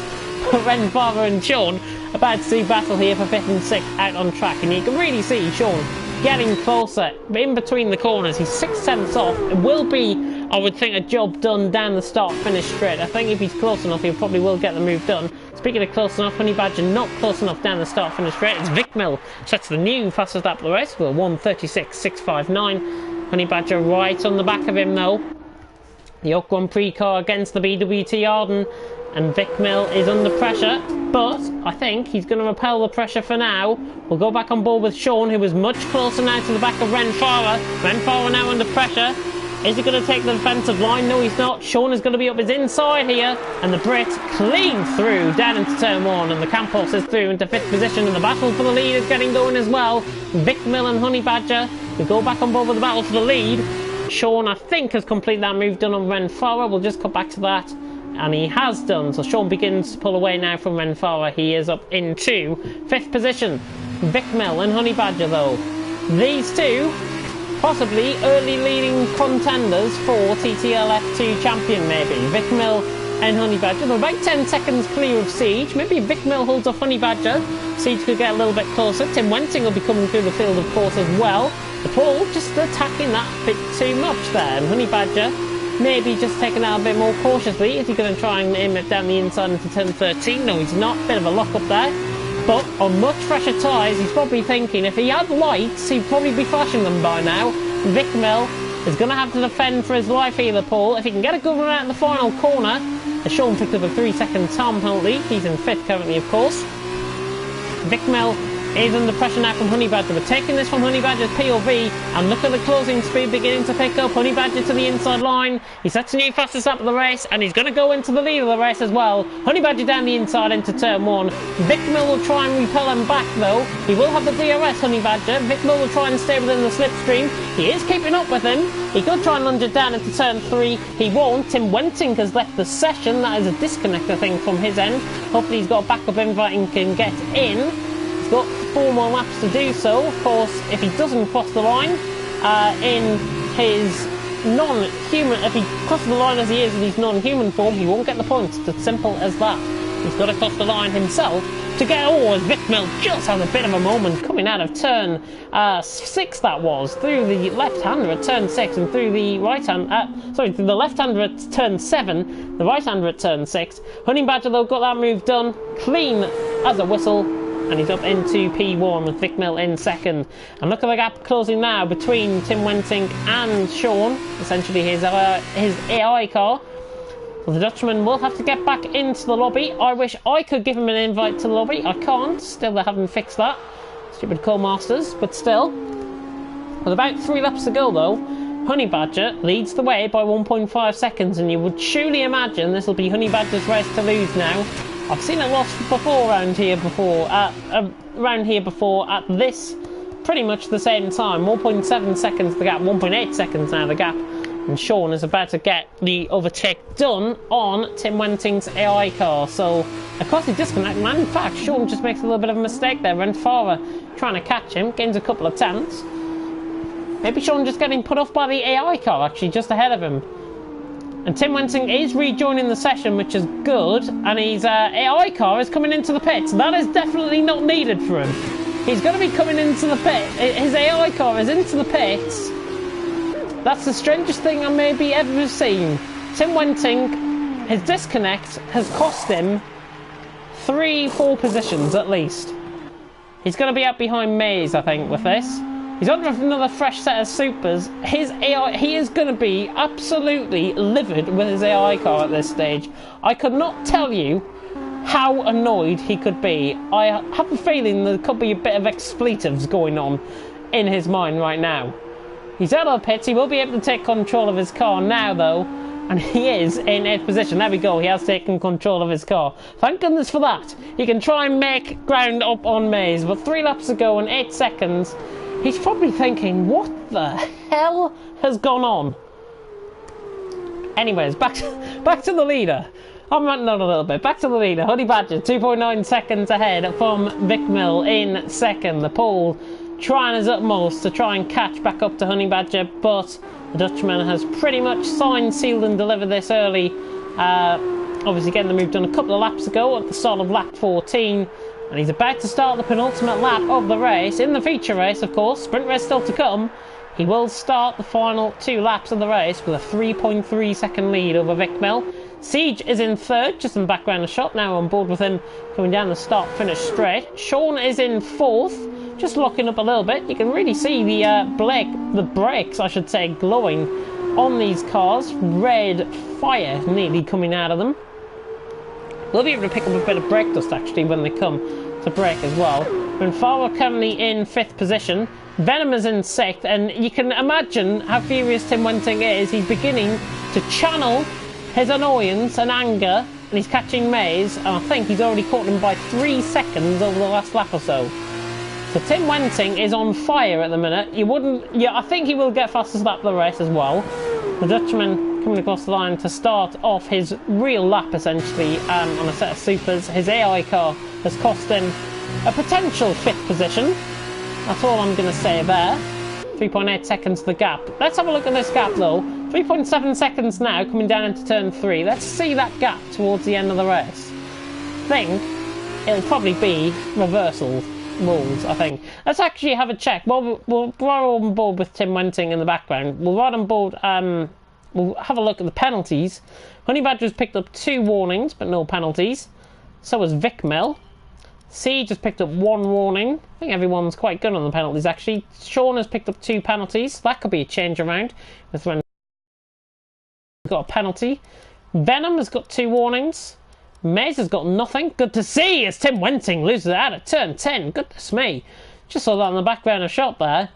Ren Farah and Sean about to see battle here for 5th and 6th out on track, and you can really see Sean getting closer in between the corners. He's 6/10 off. It will be, I would think, a job done down the start-finish straight. I think if he's close enough, he probably will get the move done. Speaking of close enough, Honey Badger not close enough down the start-finish straight. It's Vic Mill sets the new fastest lap of the race with a 1:36.659. Honey Badger right on the back of him, though. The Oak Grand Prix car against the BWT Arden, and Vic Mill is under pressure, but I think he's going to repel the pressure for now. We'll go back on board with Sean, who is much closer now to the back of Ren Farah. Ren Farah now under pressure. Is he going to take the defensive line? No, he's not. Sean is going to be up his inside here, and the Brit clean through down into turn 1, and the Campos is through into 5th position, and the battle for the lead is getting going as well. Vic Mill and Honey Badger, we go back on board with the battle for the lead. Sean, I think, has completed that move done on Ren Farah. We'll just come back to that. And he has done, so Sean begins to pull away now from Ren Farah. He is up into 5th position. Vic Mill and Honey Badger, though. These two possibly early leading contenders for TTL F2 champion maybe. Vic Mill and Honey Badger. They're about 10 seconds clear of Siege. Maybe if Vic Mill holds off Honey Badger, Siege could get a little bit closer. Tim Wenting will be coming through the field, of course, as well. The Paul just attacking that bit too much there. And Honey Badger maybe just taking out a bit more cautiously. Is he going to try and aim it down the inside into turn 13? No, he's not. Bit of a lock up there. But on much fresher tyres, he's probably thinking if he had lights, he'd probably be flashing them by now. Vic Mill is going to have to defend for his life here, the Paul. If he can get a good run out in the final corner, as Sean picked up a 3-second time penalty. He's in 5th currently, of course. Vic Mill is under pressure now from Honey Badger. We're taking this from Honey Badger's POV, and look at the closing speed beginning to pick up. Honey Badger to the inside line. He sets a new fastest lap of the race, and he's going to go into the lead of the race as well. Honey Badger down the inside into turn 1. Vic Mill will try and repel him back though. He will have the DRS, Honey Badger. Vic Mill will try and stay within the slipstream. He is keeping up with him. He could try and lunge it down into turn 3. He won't. Tim Wenting has left the session. That is a disconnect, I think, from his end. Hopefully he's got a backup invite and can get in. He's got 4 more laps to do so. Of course, if he doesn't cross the line in his non-human, if he crosses the line as he is in his non-human form, he won't get the points. It's as simple as that. He's got to cross the line himself to get. Oh, as Vic Mill just has a bit of a moment coming out of turn 6, that was, through the left-hander at turn 6 and through the right-hand, through the left-hander at turn 7, the right-hander at turn 6. Honey Badger, though, got that move done, clean as a whistle, and he's up into P1 with Vic Mill in 2nd. And look at the gap closing now between Tim Wenting and Sean, essentially his AI car. Well, the Dutchman will have to get back into the lobby. I wish I could give him an invite to the lobby. I can't. Still, they haven't fixed that. Stupid co-masters. But still, with about 3 laps to go, though, Honey Badger leads the way by 1.5 seconds, and you would surely imagine this will be Honey Badger's race to lose now. I've seen it lost before around here before at this pretty much the same time. 1.7 seconds the gap, 1.8 seconds now the gap. And Sean is about to get the overtake done on Tim Wenting's AI car. So, of course, he disconnected, and in fact, Sean just makes a little bit of a mistake there. Renfara trying to catch him, gains a couple of tenths. Maybe Sean just getting put off by the AI car, actually, just ahead of him. And Tim Wenting is rejoining the session, which is good, and his AI car is coming into the pits. That is definitely not needed for him. He's going to be coming into the pit. His AI car is into the pits. That's the strangest thing I maybe ever seen. Tim Wenting, his disconnect has cost him 3-4 positions at least. He's going to be up behind Maze, I think, with this. He's on another fresh set of supers. His AI, he is going to be absolutely livid with his AI car at this stage. I could not tell you how annoyed he could be. I have a feeling there could be a bit of expletives going on in his mind right now. He's out of the pits. He will be able to take control of his car now, though, and he is in 8th position. There we go. He has taken control of his car. Thank goodness for that. He can try and make ground up on Maze, but 3 laps to go in 8 seconds. He's probably thinking, what the hell has gone on? Anyways, back to the leader. I'm ranting on a little bit. Back to the leader. Honey Badger, 2.9 seconds ahead from Vic Mill in 2nd. The Paul trying his utmost to try and catch back up to Honey Badger, but the Dutchman has pretty much signed, sealed and delivered this early. Obviously getting the move done a couple of laps ago at the start of lap 14, and he's about to start the penultimate lap of the race, in the feature race of course, sprint race still to come. He will start the final 2 laps of the race with a 3.3 second lead over Vic Mill. Siege is in 3rd, just in the background of shot, now on board with him coming down the start-finish straight. Sean is in 4th, just locking up a little bit. You can really see the brakes, I should say, glowing on these cars. Red fire nearly coming out of them. We'll be able to pick up a bit of brake dust, actually, when they come to brake as well. Renfara currently in 5th position. Venom is in 6th, and you can imagine how furious Tim Wenting is. He's beginning to channel his annoyance and anger, and he's catching Maze, and I think he's already caught him by 3 seconds over the last lap or so. So Tim Wenting is on fire at the minute. I think he will get fastest lap of the race as well. The Dutchman coming across the line to start off his real lap, essentially, on a set of supers. His AI car has cost him a potential 5th position. That's all I'm going to say there. 3.8 seconds the gap. Let's have a look at this gap though. 3.7 seconds now coming down into turn 3. Let's see that gap towards the end of the race. I think it'll probably be reversal rules, I think. Let's actually have a check. Well, we're on board with Tim Wenting in the background. We're right on board. We'll have a look at the penalties. Honey Badger's picked up 2 warnings, but no penalties. So has Vic Mill. Siege has picked up 1 warning. I think everyone's quite good on the penalties, actually. Sean has picked up 2 penalties. That could be a change around with when got a penalty. Venom has got 2 warnings. Maze has got nothing. Good to see as Tim Wenting loses out at turn 10. Goodness me. Just saw that in the background of shot there.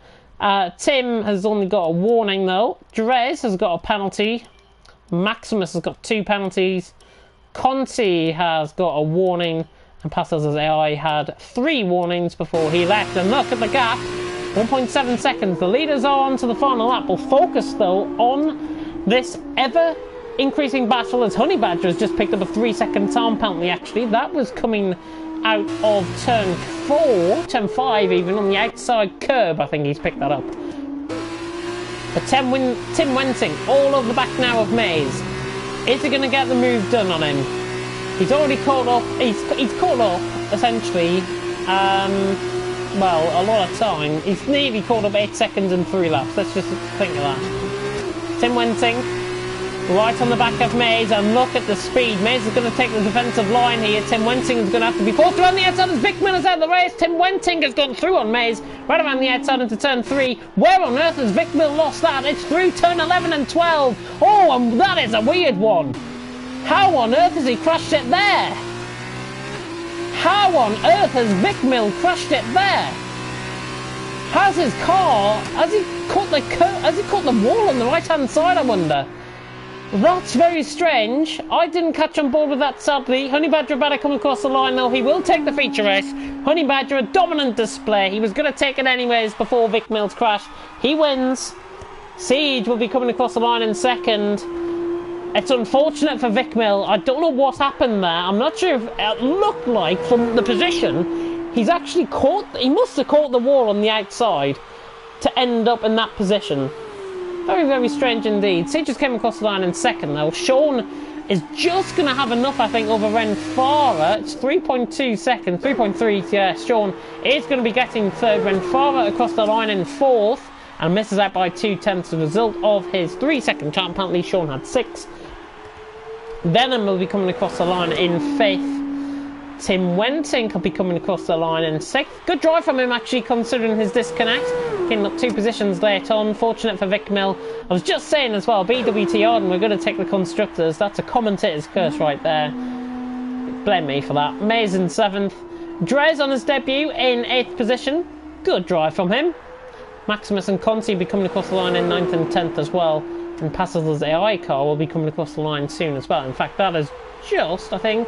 Tim has only got a warning though. Drez has got a penalty. Maximus has got 2 penalties. Conti has got a warning. And Pastor's AI had 3 warnings before he left. And look at the gap. 1.7 seconds. The leaders are on to the final lap. We'll focus though on this ever increasing battle as Honey Badger has just picked up a 3-second time penalty actually. That was coming out of turn 4, turn 5 even, on the outside curb I think he's picked that up. But Tim Wenting all over the back now of Maze. Is he going to get the move done on him? He's already caught up, he's caught up essentially, well, a lot of time. He's nearly caught up 8 seconds and 3 laps, let's just think of that. Tim Wenting right on the back of Maze, and look at the speed. Maze is going to take the defensive line here. Tim Wenting is going to have to be forced around the outside as Vic Miller's out of the race. Tim Wenting has gone through on Maze, right around the outside into turn 3. Where on earth has Vic Mill lost that? It's through turn 11 and 12. Oh, and that is a weird one. How on earth has he crashed it there? How on earth has Vic Mill crashed it there? Has his car, has he cut the wall on the right hand side, I wonder? That's very strange. I didn't catch on board with that sadly. Honey Badger about to come across the line though. He will take the feature race. Honey Badger, a dominant display. He was going to take it anyways before Vic Mill's crash. He wins. Siege will be coming across the line in second. It's unfortunate for Vic Mill. I don't know what happened there. I'm not sure if it looked like from the position he's actually caught. He must have caught the wall on the outside to end up in that position. Very, very strange indeed. Siege just came across the line in second though. Sean is just going to have enough, I think, over Renfara. It's 3.2 seconds, 3.3, yeah. Sean is going to be getting third. Renfara across the line in fourth and misses out by 2/10 as a result of his 3-second time penalty. Sean had 6. Venom will be coming across the line in 5th. Tim Wenting will be coming across the line in 6th. Good drive from him actually, considering his disconnect. Getting up 2 positions late on. Fortunate for Vic Mill. I was just saying as well, BWT Arden, we're going to take the constructors. That's a commentator's curse right there. Blame me for that. Maze in 7th. Drez on his debut in 8th position. Good drive from him. Maximus and Conti will be coming across the line in 9th and 10th as well. And Passer's AI car will be coming across the line soon as well. In fact, that is just, I think,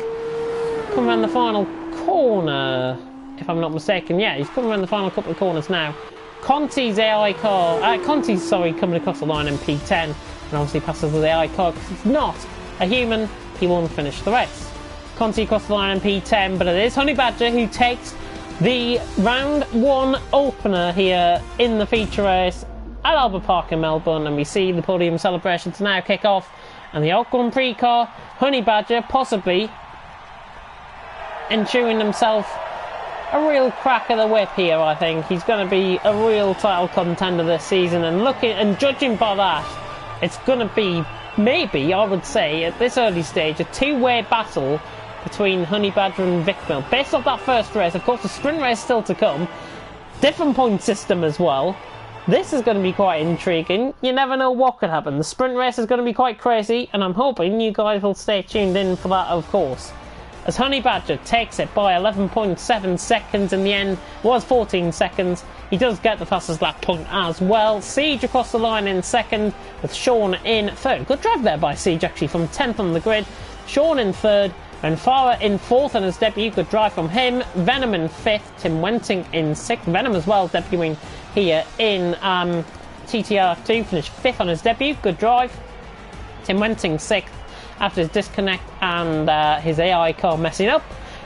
come around the final corner, if I'm not mistaken. Yeah, he's coming around the final couple of corners now. Conti's AI car, coming across the line in P10. And obviously Passer's AI car, because it's not a human, he won't finish the race. Conti across the line in P10, but it is Honey Badger who takes the round 1 opener here in the feature race at Albert Park in Melbourne, and we see the podium celebrations now kick off, and the Alt Grand Prix car, Honey Badger, possibly ensuring himself a real crack of the whip here. I think he's going to be a real title contender this season, and judging by that, it's going to be, maybe, I would say, at this early stage, a 2-way battle between Honey Badger and Vic Mill. Based off that first race, of course, the sprint race still to come, different point system as well. This is going to be quite intriguing. You never know what could happen. The sprint race is going to be quite crazy, and I'm hoping you guys will stay tuned in for that, of course. As Honey Badger takes it by 11.7 seconds in the end, was 14 seconds. He does get the fastest lap point as well. Siege across the line in second, with Sean in third. Good drive there by Siege, actually, from 10th on the grid. Sean in third, and Farah in 4th on his debut. Good drive from him. Venom in 5th, Tim Wenting in 6th. Venom as well, debuting here in TTL F2, finished 5th on his debut. Good drive. Tim Wenting 6th after his disconnect and his AI car messing up.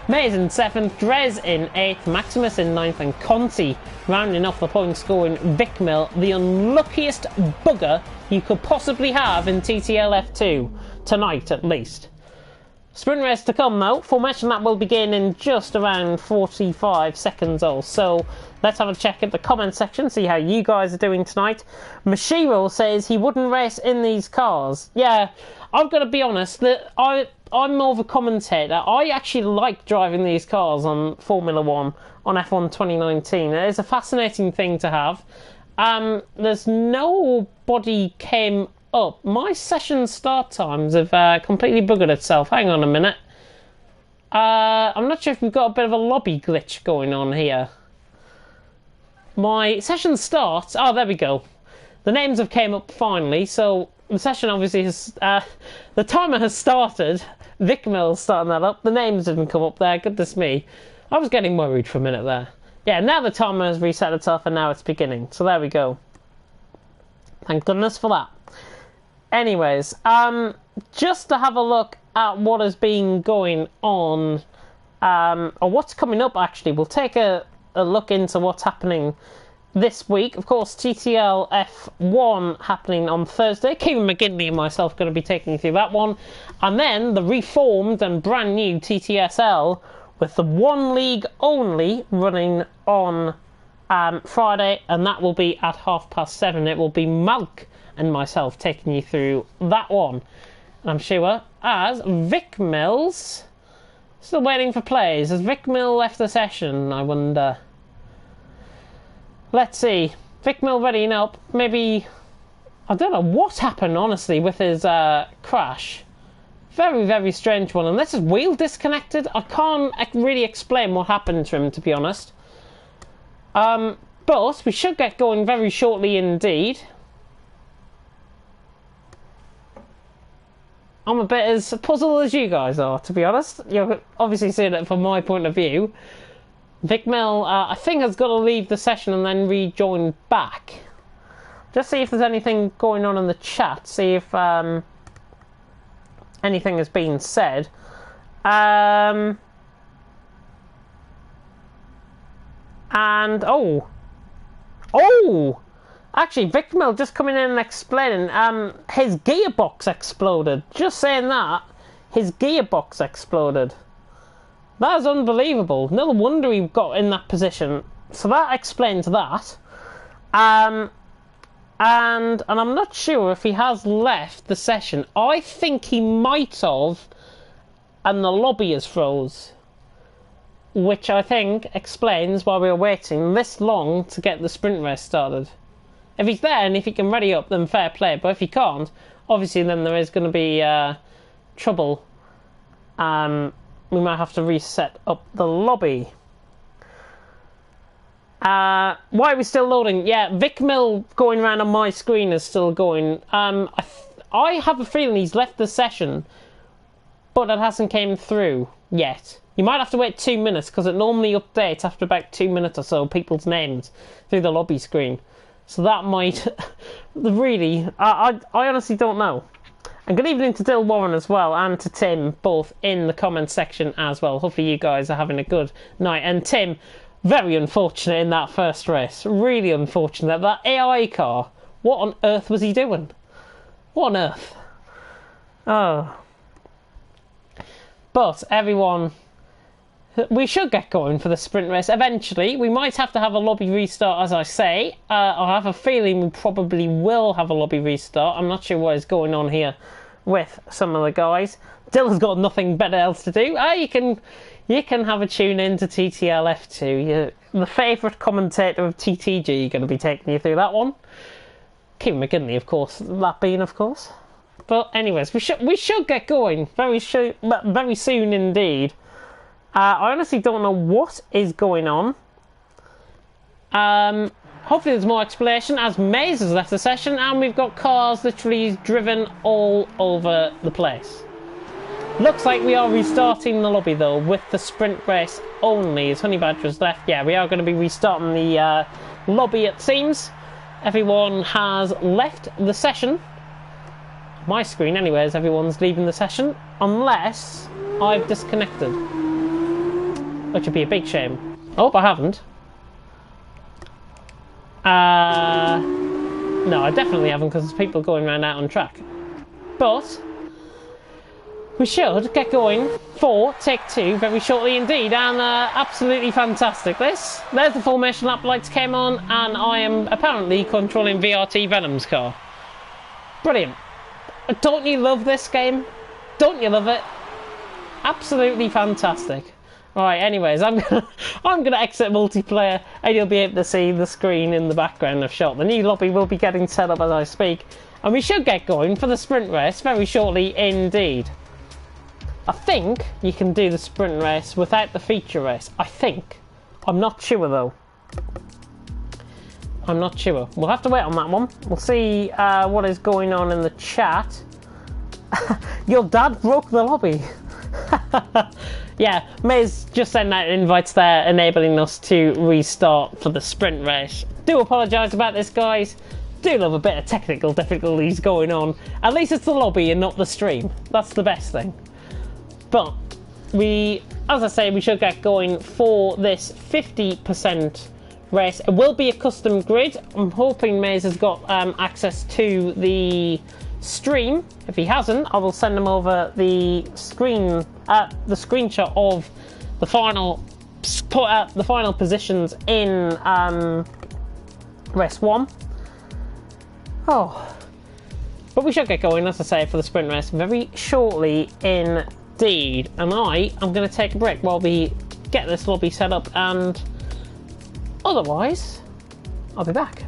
Mays in 7th, Drez in 8th, Maximus in 9th, and Conti rounding off the point scoring Vic Mill, the unluckiest bugger you could possibly have in TTL F2, tonight at least. Sprint race to come though. Formation that will begin in just around 45 seconds or so. Let's have a check at the comment section, see how you guys are doing tonight. Mashiro says he wouldn't race in these cars. Yeah, I've got to be honest, that I'm more of a commentator. I actually like driving these cars on Formula 1 on F1 2019. It is a fascinating thing to have. There's nobody came up. My session start times have completely buggered itself. Hang on a minute. I'm not sure if we've got a bit of a lobby glitch going on here. My session starts. Oh, there we go. The names have came up finally. So the session obviously has. The timer has started. Vic Mill's starting that up. The names didn't come up there. Goodness me. I was getting worried for a minute there. Yeah, now the timer has reset itself and now it's beginning. So there we go. Thank goodness for that. Anyways, just to have a look at what has been going on, or what's coming up actually, we'll take a look into what's happening this week. Of course, TTL F1 happening on Thursday. Kevin McGinley and myself going to be taking you through that one. And then the reformed and brand new TTSL with the one league only running on Friday, and that will be at 7:30. It will be Malk and myself taking you through that one. And I'm sure as Vic Mills still waiting for plays. Has Vic Mill left the session, I wonder? Let's see. Vic Mill readying up. Maybe, I don't know what happened honestly with his crash. Very, very strange one. Unless his wheel disconnected. I can't really explain what happened to him, to be honest. But we should get going very shortly indeed. I'm a bit as puzzled as you guys are, to be honest. You're obviously seeing it from my point of view. Vic Mill, I think, has got to leave the session and then rejoin back. Just see if there's anything going on in the chat. See if anything has been said. And, oh! Actually, Vic Mill just coming in and explaining, his gearbox exploded. Just saying that, his gearbox exploded. That is unbelievable. No wonder he got in that position. So that explains that. And I'm not sure if he has left the session. I think he might have, and the lobby is froze. Which I think explains why we were waiting this long to get the sprint race started. If he's there and if he can ready up, then fair play. But if he can't, obviously then there is going to be trouble. We might have to reset up the lobby. Why are we still loading? Yeah, Vic Mill going around on my screen is still going. I have a feeling he's left the session, but it hasn't came through yet. You might have to wait 2 minutes because it normally updates after about 2 minutes or so, people's names through the lobby screen. So that might really, I honestly don't know. And good evening to Dill Warren as well, and to Tim, both in the comments section as well. Hopefully you guys are having a good night. And Tim, very unfortunate in that first race. Really unfortunate. That AI car, what on earth was he doing? What on earth? Oh. But everyone, we should get going for the sprint race eventually. We might have to have a lobby restart, as I say. I have a feeling we probably will have a lobby restart. I'm not sure what is going on here with some of the guys. Dylan's got nothing better else to do. You can have a tune in to TTL F2. You're the favourite commentator of TTG going to be taking you through that one. Kevin McGinley, of course. That being, of course. But anyways, we should get going very soon indeed. I honestly don't know what is going on. Hopefully there's more explanation, as Maze has left the session and we've got cars literally driven all over the place. Looks like we are restarting the lobby though, with the sprint race only. As Honey Badger's left, yeah, we are going to be restarting the lobby, it seems. Everyone has left the session. My screen anyways, everyone's leaving the session, unless I've disconnected. which would be a big shame. I hope I haven't. No, I definitely haven't, because there's people going around out on track. But we should get going for Take 2 very shortly indeed, and absolutely fantastic this. There's the formation lap lights came on, and I am apparently controlling VRT Venom's car. Brilliant. Don't you love this game? Don't you love it? Absolutely fantastic. Right, anyways, I'm gonna exit multiplayer, and you'll be able to see the screen in the background I've shot. The new lobby will be getting set up as I speak, and we should get going for the sprint race very shortly indeed. I think you can do the sprint race without the feature race. I think. I'm not sure though. I'm not sure. We'll have to wait on that one. We'll see what is going on in the chat. Your dad broke the lobby. Yeah, May's just sent out invites there, enabling us to restart for the sprint race. Do apologise about this, guys. Do love a bit of technical difficulties going on. At least it's the lobby and not the stream. That's the best thing. But as I say, we should get going for this 50% race. It will be a custom grid. I'm hoping Maze has got access to the stream. If he hasn't, I will send him over the screenshot of the final positions in race 1. Oh, but we should get going, as I say, for the sprint race very shortly indeed. And I am going to take a break while we get this lobby set up, and otherwise I'll be back.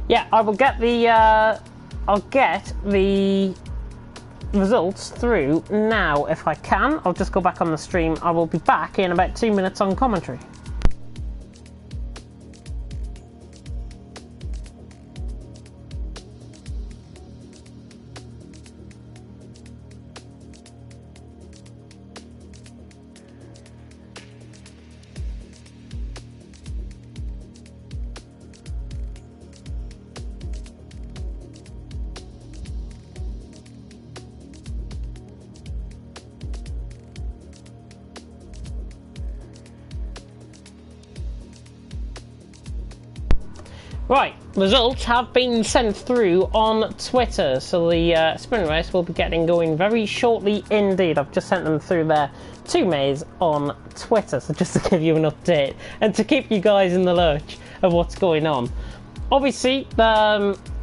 Yeah, I will get the I'll get the results through now if I can. I'll just go back on the stream. I will be back in about 2 minutes on commentary. Right, results have been sent through on Twitter, so the sprint race will be getting going very shortly indeed. I've just sent them through there to Maze on Twitter, so just to give you an update and to keep you guys in the lurch of what's going on. Obviously,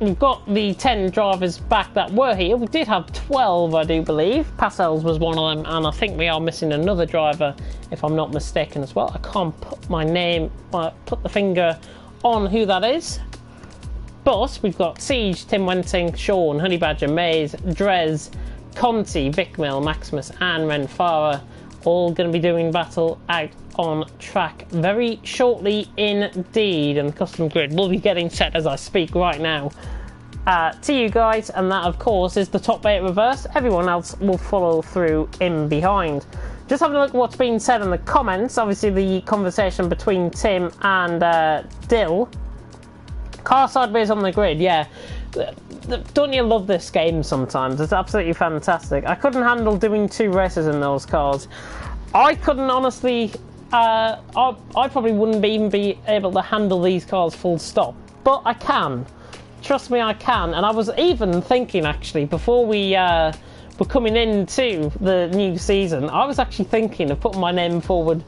we've got the 10 drivers back that were here. We did have 12, I do believe. Passels was one of them, and I think we are missing another driver, if I'm not mistaken as well. I can't put my name, put the finger on who that is, but we've got Siege, Tim Wenting, Sean, Honey Badger, Maze, Drez, Conti, Vic Mill, Maximus and Renfara all going to be doing battle out on track very shortly indeed, and the custom grid will be getting set as I speak right now to you guys, and that of course is the top 8 reverse. Everyone else will follow through in behind. Just having a look at what's been said in the comments. Obviously the conversation between Tim and Dill. Car sideways on the grid, yeah. Don't you love this game sometimes? It's absolutely fantastic. I couldn't handle doing 2 races in those cars. I couldn't honestly, I probably wouldn't even be able to handle these cars full stop. But I can. Trust me, I can. And I was even thinking actually, before we were coming into the new season, I was actually thinking of putting my name forward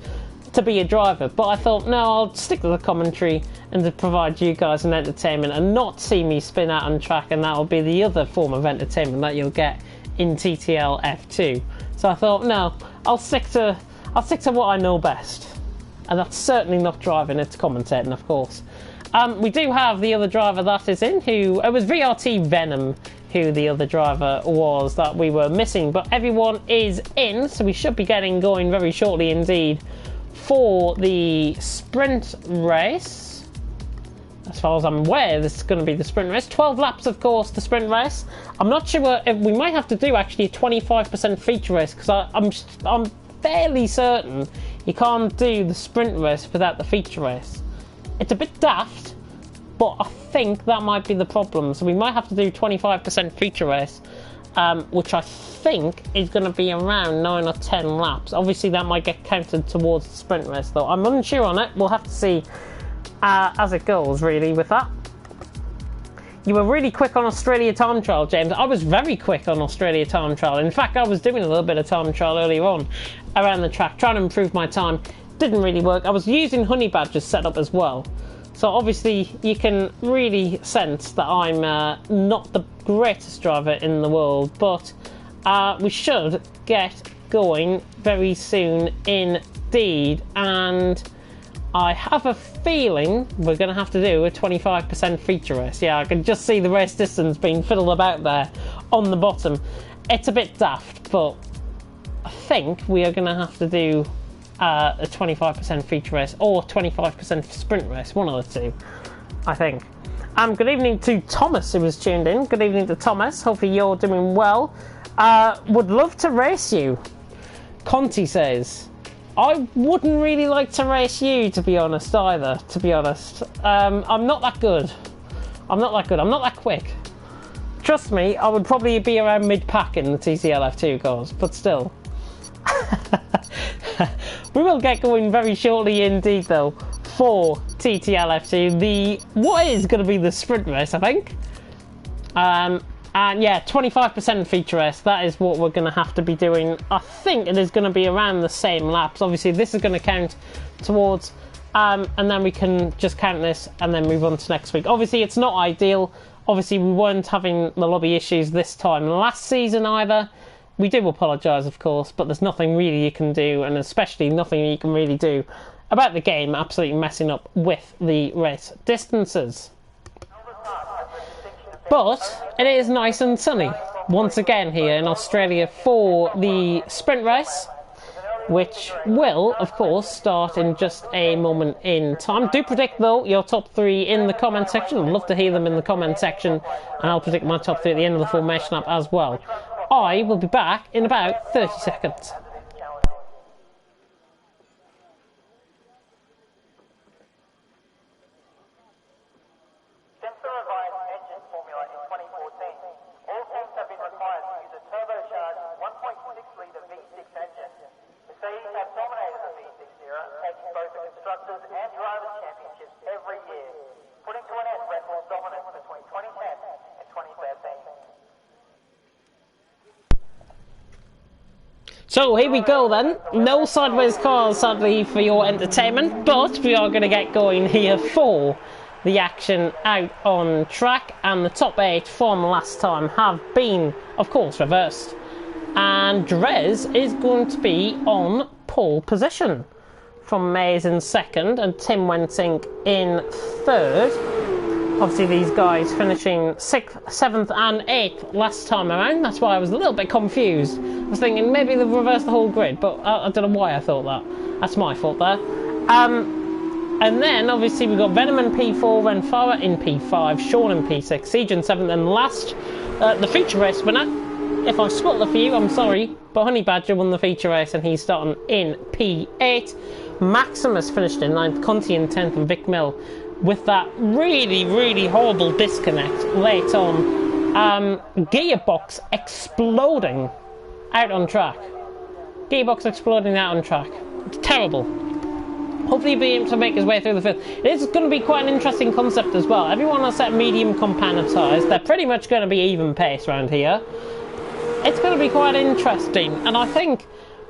to be a driver, but I thought no, I'll stick to the commentary and to provide you guys an entertainment and not see me spin out on track, and that'll be the other form of entertainment that you'll get in TTL F2. So I thought no, I'll stick to what I know best, and that's certainly not driving, it's commentating of course. We do have the other driver that is in, who it was VRT Venom who the other driver was that we were missing. But everyone is in, so we should be getting going very shortly indeed for the sprint race. As far as I'm aware, this is going to be the sprint race. 12 laps, of course, the sprint race. I'm not sure if we might have to do actually a 25% feature race, because I'm fairly certain you can't do the sprint race without the feature race. It's a bit daft, but I think that might be the problem. So we might have to do 25% feature race, which I think is going to be around 9 or 10 laps. Obviously, that might get counted towards the sprint race, though. I'm unsure on it. We'll have to see as it goes, really, with that. You were really quick on Australia time trial, James. I was very quick on Australia time trial. In fact, I was doing a little bit of time trial earlier on around the track, trying to improve my time. Didn't really work. I was using Honey Badger's setup as well. So obviously you can really sense that I'm not the greatest driver in the world, but we should get going very soon indeed. And I have a feeling we're going to have to do a 25% feature race. Yeah, I can just see the race distance being fiddled about there on the bottom. It's a bit daft, but I think we are going to have to do a 25% feature race or 25% sprint race, one of the two, I think. Good evening to Thomas, who was tuned in. Good evening to Thomas. Hopefully you're doing well. Would love to race you, Conti says. I wouldn't really like to race you, to be honest, either, to be honest. I'm not that good. I'm not that good. I'm not that quick. Trust me, I would probably be around mid-pack in the TTL F2 cars, but still. We will get going very shortly indeed, though, for TTL F2. What is going to be the sprint race, I think. And yeah, 25% feature race, that is what we're going to have to be doing. I think it is going to be around the same laps. Obviously, this is going to count towards, and then we can just count this and then move on to next week. Obviously, it's not ideal. Obviously, we weren't having the lobby issues this time last season either. We do apologise, of course, but there's nothing really you can do, and especially nothing you can really do about the game absolutely messing up with the race distances. But it is nice and sunny once again here in Australia for the sprint race, which will, of course, start in just a moment in time. Do predict, though, your top three in the comment section. I'd love to hear them in the comment section, and I'll predict my top three at the end of the formation lap as well. I will be back in about 30 seconds. So here we go then. No sideways cars, sadly, for your entertainment, but we are going to get going here for the action out on track, and the top 8 from last time have been, of course, reversed. And Drez is going to be on pole position, from Mays in second and Tim Wensink in third. Obviously, these guys finishing 6th, 7th and 8th last time around. That's why I was a little bit confused. I was thinking maybe they've reversed the whole grid, but I don't know why I thought that. That's my fault there. And then, obviously, we've got Venom in P4, Renfara in P5, Sean in P6, Siege in 7th, and last, the feature race winner. If I've spoiled it for you, I'm sorry, but Honey Badger won the feature race, and he's starting in P8. Maximus finished in 9th, Conti in 10th, and Vic Mill with that really, really horrible disconnect late on. Gearbox exploding out on track. Gearbox exploding out on track. It's terrible. Hopefully he'll be able to make his way through the field. It is going to be quite an interesting concept as well. Everyone has set medium compound tyres. They're pretty much going to be even pace around here. It's going to be quite interesting, and I think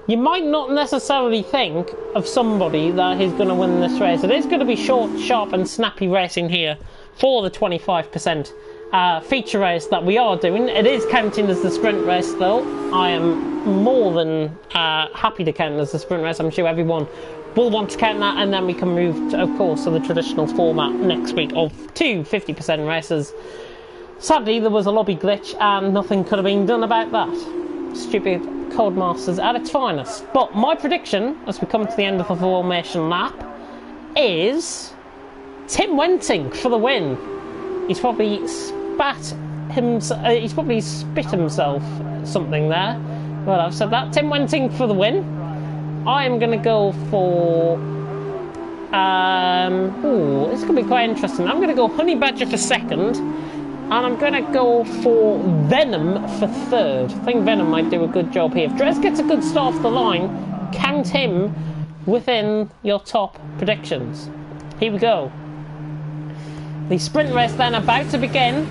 you might not necessarily think of somebody that is going to win this race. It is going to be short, sharp and snappy racing here for the 25% feature race that we are doing. It is counting as the sprint race, though. I am more than happy to count it as the sprint race. I'm sure everyone will want to count that, and then we can move, of course, to the traditional format next week of two 50% races. Sadly, there was a lobby glitch and nothing could have been done about that. Stupid Codemasters at its finest. But my prediction, as we come to the end of the formation lap, is Tim Wenting for the win. He's probably he's probably spit himself something there. Well, I've said that. Tim Wenting for the win. I am going to go for... it's going to be quite interesting. I'm going to go Honey Badger for second. And I'm going to go for Venom for third. I think Venom might do a good job here. If Drez gets a good start off the line, count him within your top predictions. Here we go. The sprint race then about to begin.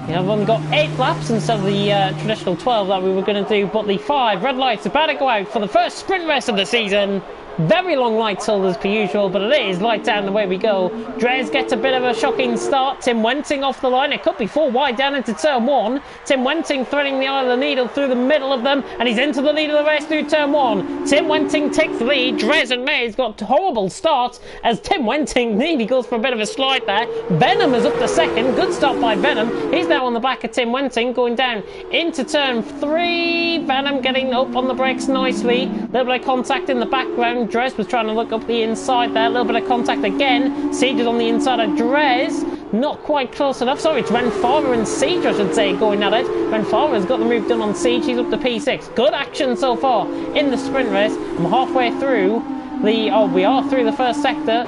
I've only got 8 laps instead of the traditional 12 that we were going to do, but the 5 red lights are about to go out for the first sprint race of the season. Very long light till as per usual, but it is light down, away we go. Drez gets a bit of a shocking start. Tim Wenting off the line. It could be 4 wide down into turn 1. Tim Wenting threading the eye of the needle through the middle of them, and he's into the lead of the race through turn 1. Tim Wenting takes the lead. Drez and Mays got horrible starts as Tim Wenting nearly goes for a bit of a slide there. Venom is up to second. Good start by Venom. He's now on the back of Tim Wenting going down into turn 3. Venom getting up on the brakes nicely. A little bit of contact in the background. Drez was trying to look up the inside there. A little bit of contact again. Siege is on the inside of Drez. Not quite close enough. Sorry, it's Renfarmer and Siege, I should say, going at it. Renfarmer's got the move done on Siege. He's up to P6. Good action so far in the sprint race. I'm halfway through the... Oh, we are through the first sector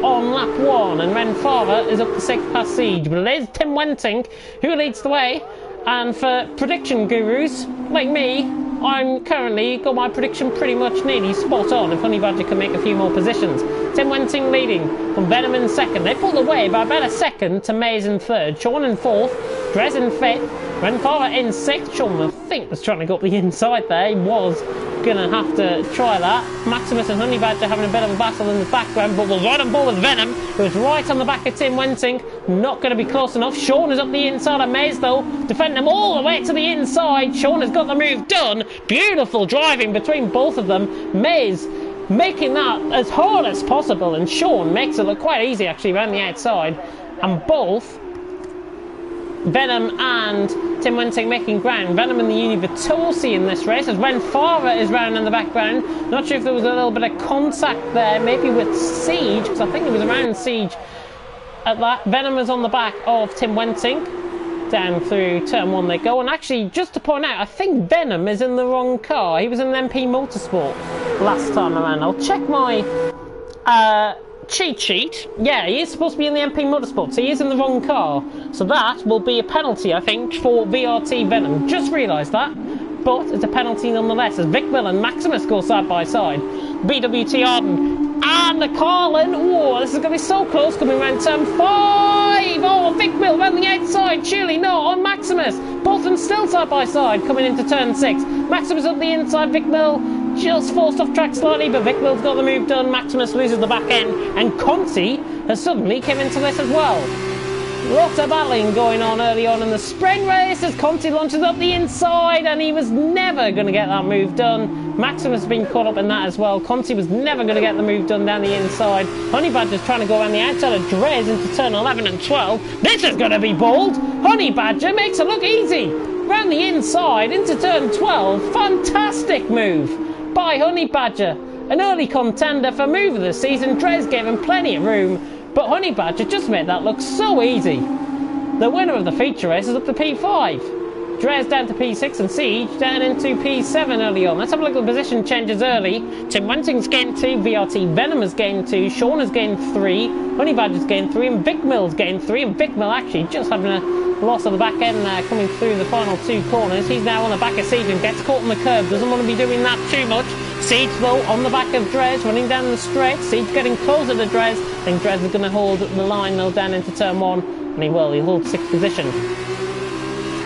on lap 1. And Renfarmer is up to 6th past Siege. But it is Tim Wenting who leads the way. And for prediction gurus like me, I'm currently got my prediction pretty much nearly spot on if Honey Badger can make a few more positions. Tim Wenting leading from Venom in second. They pulled away by about a second to Mays in third. Sean in fourth. Drez in fifth. Renfarmer in sixth. Sean, I think, was trying to go up the inside there. He was going to have to try that. Maximus and Honey Badger having a bit of a battle in the background, but we're right on board with Venom, who's right on the back of Tim Wenting. Not going to be close enough. Sean is up the inside of Mays, though, defending him all the way to the inside. Sean has got the move done. Beautiful driving between both of them. Mays making that as hard as possible, and Sean makes it look quite easy, actually, around the outside. And both Venom and Tim Wenting making ground. Venom in the Univitorsi in this race, as Renfarmer is round in the background. Not sure if there was a little bit of contact there, maybe with Siege, because I think it was around Siege at that. Venom is on the back of Tim Wenting. Down through turn 1 they go. And actually, just to point out, I think Venom is in the wrong car. He was in an MP Motorsport last time around. I'll check my cheat sheet. Yeah, he is supposed to be in the MP Motorsport, so he is in the wrong car. So that will be a penalty, I think, for VRT Venom. Just realised that. But it's a penalty nonetheless, as Vic Mill and Maximus go side by side. BWT Arden and the Carlin. Oh, this is going to be so close, coming around turn 5. Oh, Vic Mill around the outside. Surely not on Maximus. Both of them still side by side, coming into turn 6. Maximus up the inside. Vic Mill just forced off track slightly, but Vic Mill's got the move done. Maximus loses the back end, and Conti has suddenly come into this as well. Lots of battling going on early on in the sprint race as Conti launches up the inside, and he was never going to get that move done. Maximus has been caught up in that as well. Conti was never going to get the move done down the inside. Honey Badger's trying to go around the outside of Drez into turn 11 and 12. This is going to be bold. Honey Badger makes it look easy. Round the inside into turn 12. Fantastic move by Honey Badger. An early contender for move of the season. Drez gave him plenty of room, but Honey Badger just made that look so easy. The winner of the feature race is up to P5. Drez down to P6 and Siege down into P7 early on. Let's have a look at the position changes early. Tim Wenting's gained 2, VRT Venom has gained 2, Sean has gained 3, Honey Badger's gained 3, and Vic Mill's gained 3, and Vic Mill actually just having a loss of the back end there, coming through the final 2 corners. He's now on the back of Siege and gets caught on the curb. Doesn't want to be doing that too much. Siege, though, on the back of Drez, running down the straight. Siege getting closer to Drez. I think Drez is going to hold the line, though, down into turn 1. And he will. He'll hold 6th position.